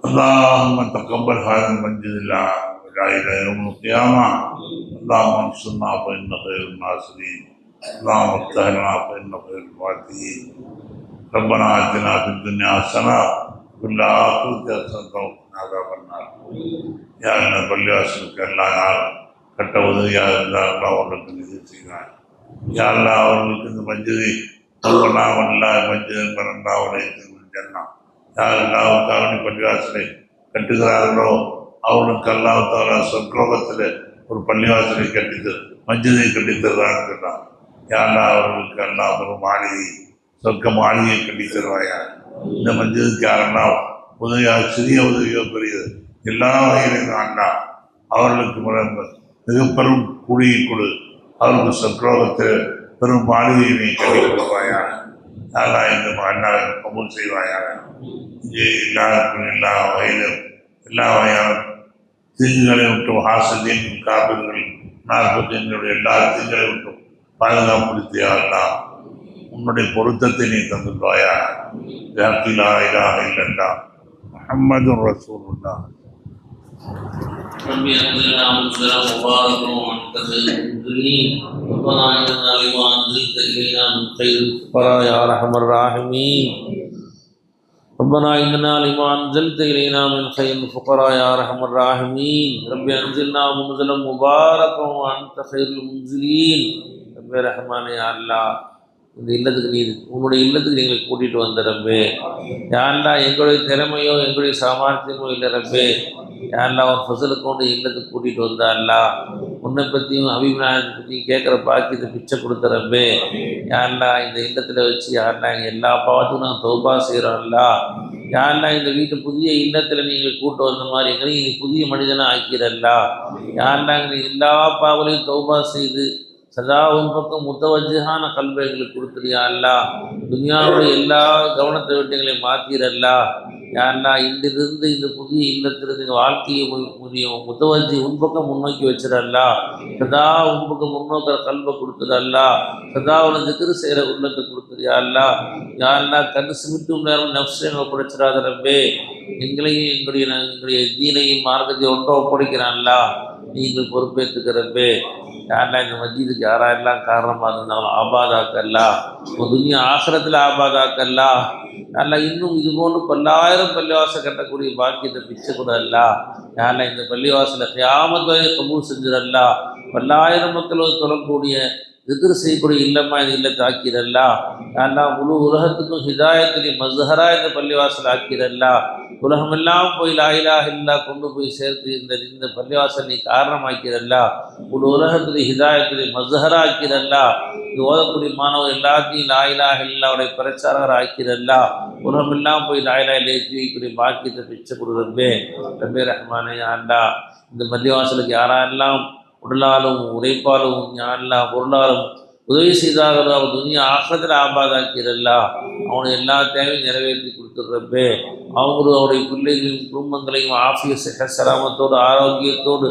اللهم تقبل هذا المسجد إلى يوم القيامة. اللهم انصرنا فإن خير الناصرين. اللهم افتح لنا فإن خير الفاتحين. ربنا آتنا في الدنيا حسنة وفي الآخرة حسنة وقنا عذاب النار. யா அல்லா பள்ளிவாசலுக்கு எல்லா நாள் கட்ட உதவியாக இருந்தால் அல்லா அவர்களுக்கு நிதி செய்வார். யா அல்லா அவர்களுக்கு இந்த மஞ்சளை அல்லா மஞ்சள் பரந்தா ஜன்னம் யார் அல்லாவுக்காக பள்ளிவாசலை கட்டுகிறார்களோ அவர்களுக்கு அல்லாஹ் சொற்கோபத்தில் ஒரு பள்ளிவாசலை கட்டித்து மஞ்சளை கட்டித்தருவான்னு சொன்னார். யா அல்லா அவர்களுக்கு அல்லாஹ் ஒரு மாளிகை சொர்க்க மாளிகையை கட்டி தருவாயா. இந்த மஞ்சளுக்கு யாரெல்லாம் உதவியாக சிறிய உதவியோ பெரியது எல்லா வகையிலும் அண்ணா அவர்களுக்கு மிக பெரும் கூலியை கொடு. அவருக்கு சொற்கோபத்தில் பெரும் மாளிகையினை கட்டி கொடுப்பாயா. அல்லா இந்த அண்ணாவை கபூல் செய்வாயாக. இங்கே எல்லாருக்கும் எல்லா வகையிலும் எல்லா வகையான தீங்குகளை விட்டும் ஹாசதீன் காப்பீர்கள் 40 எல்லா தீங்களை விட்டும் பாதுகாப்படுத்தியா. உன்னுடைய பொருத்தத்தை நீ தந்துள்ளாயா. லா இலாஹ இல்லல்லாஹ் முஹம்மதுர் ரசூலுல்லாஹ். ربي أنزلنا منزلا مباركا وأنت خير المنزلين. ربنا إننا لما أنزلت إلينا من خير الفقراء يا أرحم الراحمين. ربنا إننا لما أنزلت إلينا من خير الفقراء يا أرحم الراحمين. ربي أنزلنا منزلا مباركا وأنت خير المنزلين. ربي رحمن يا الله இந்த இல்லத்துக்கு நீ உன்னுடைய இல்லத்துக்கு நீங்கள் கூட்டிகிட்டு வந்த ரப்பே. யாரெல்லா எங்களுடைய திறமையோ எங்களுடைய சாமர்த்தியமோ இல்லை ரப்பே. யாரெல்லாம் ஒரு ஃபசலுக்கு கொண்டு இல்லத்துக்கு கூட்டிகிட்டு வந்தால்லா உன்னை பற்றியும் அபிப்பிராயத்தை பற்றியும் கேட்குற பாக்கியத்தை பிச்சை கொடுத்த ரப்பே. யாரெல்லாம் இந்த இல்லத்தில் வச்சு யாரெல்லாம் எங்கள் எல்லா பாவத்துக்கும் நாங்கள் தௌபா செய்கிறோம்ல. யாரெல்லாம் இந்த வீட்டு புதிய இல்லத்தில் நீங்கள் கூட்டு வந்த மாதிரி எங்களையும் நீ புதிய மனிதனாக ஆக்கிறல்லா. யாரெல்லாம் எங்களுக்கு எல்லா பாவங்களையும் தௌபா செய்து சதா உன் பக்கம் முத்தவஜ்ஜான கல்வை எங்களுக்கு கொடுத்துறியா அல்லா. துனியாவுடைய எல்லா கவனத்தை விட்டு எங்களை மாற்றிடல்லா. யாருன்னா இன்றிலிருந்து இந்த புதிய இல்லத்திலிருந்து எங்கள் வாழ்க்கையை முடியும் முத்தவஜ்ஜி உன் பக்கம் முன்னோக்கி வச்சிடல்லா. சதா உன் பக்கம் முன்னோக்கிற கல்வை கொடுத்துடல்லா. சதா உன திக்ரு செய்கிற உள்ளத்தை கொடுத்துறியா அல்லா. யாருன்னா கண் சிமிட்டும் நேரம் நஃப்ஸை எங்களை ஒப்படைச்சிடாத ரப்பே. எங்களையும் எங்களுடைய தீனையும் மார்க்கத்தையும் ஒன்றை ஒப்படைக்கிறான்லா. நீங்கள் பொறுப்பேற்றுக்கிறப்பே. யாரெல்லாம் இந்த மஸ்ஜிதுக்கு யாரெல்லாம் காரணமாக இருந்தாலும் ஆபாதாக்கல்லா. துனியா ஆசிரத்தில் ஆபாதாக்கல்லா. யாரெல்லாம் இன்னும் இது போன்று 10,000 பள்ளிவாசல் கட்டக்கூடிய பாக்கியத்தை பிச்சை கூட அல்லா. யாரெல்லாம் இந்த பள்ளிவாசலை கியாமத் வரை கபூல் செஞ்சிடல்லா. 10,000 மக்கள் தொடரக்கூடிய திக்ரு செய்யக்கூடிய இல்லம்மா இந்த இல்லத்தை ஆக்கிறல்லா. யாரெல்லாம் முழு உலகத்துக்கும் ஹிதாயத்துடைய மஸ்ஹரா இந்த பள்ளிவாசல் ஆக்கிறல்லா. உலகமெல்லாம் போய் லா இலாஹ இல்லல்லாஹ் கொண்டு போய் சேர்த்து இந்த பள்ளிவாசல் நீ காரணமாக்கிறல்லா. முழு உலகத்துடைய ஹிதாயத்துடைய மஸ்ஹரா ஆக்கிறல்லா. இது ஓதக்கூடிய மாணவர் எல்லாத்தையும் லா இலாஹ இல்லல்லாஹ்வுடைய பிரச்சாரகர் ஆக்கிறல்லா. உலகமெல்லாம் போய் லா இலாஹ இல்லல்லாஹ் ஏற்றி வைக்கக்கூடிய பாக்கியத்தை பிச்சை கொடுக்குறப்பே. ரப்பே ரஹ்மானே யா அல்லாஹ் இந்த பள்ளிவாசலுக்கு யாரெல்லாம் உடலாலும் உழைப்பாலும் யாரெல்லாம் பொருளாலும் உதவி செய்தார்களோ அவன் துனியா ஆகத்தில் ஆபாதாக்கிறல்லா. அவனை எல்லா தேவையும் நிறைவேற்றி கொடுத்துட்றப்பே. அவங்களும் அவருடைய பிள்ளைகளையும் குடும்பங்களையும் ஆஃபிய சலாமத்தோடு ஆரோக்கியத்தோடு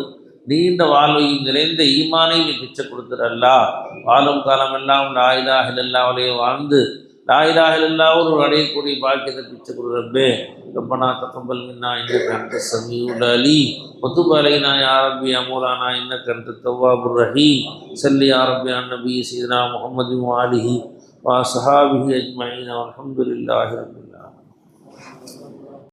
நீண்ட வாழ்வையும் நிறைந்த ஈமானையும் நீ பிச்சை கொடுத்துடல்லா. வாழும் காலமெல்லாம் லா இலாஹ இல்லல்லாஹ்விலே வாழ்ந்து லா இலாஹ இல்லல்லாஹ் ஒரு அடையக்கூடிய பாக்கியத்தை பிச்சை கொடுக்குறப்பே. ரப்பனா தகப்பல் மின்னா இன்னக அன்த ஸமீஉல் அலீம் வதுப் அலைனா யா ரப்பி யா மௌலானா இன்னக அன்த தவ்வாபுர் ரஹீம். ஸல்லி யா ரப்பி அன் நபி சய்யிதுனா முஹம்மதின் வ ஆலிஹி வ அஸ்ஹாபிஹி அஜ்மஈன் வல்ஹம்துலில்லாஹி ரப்பில்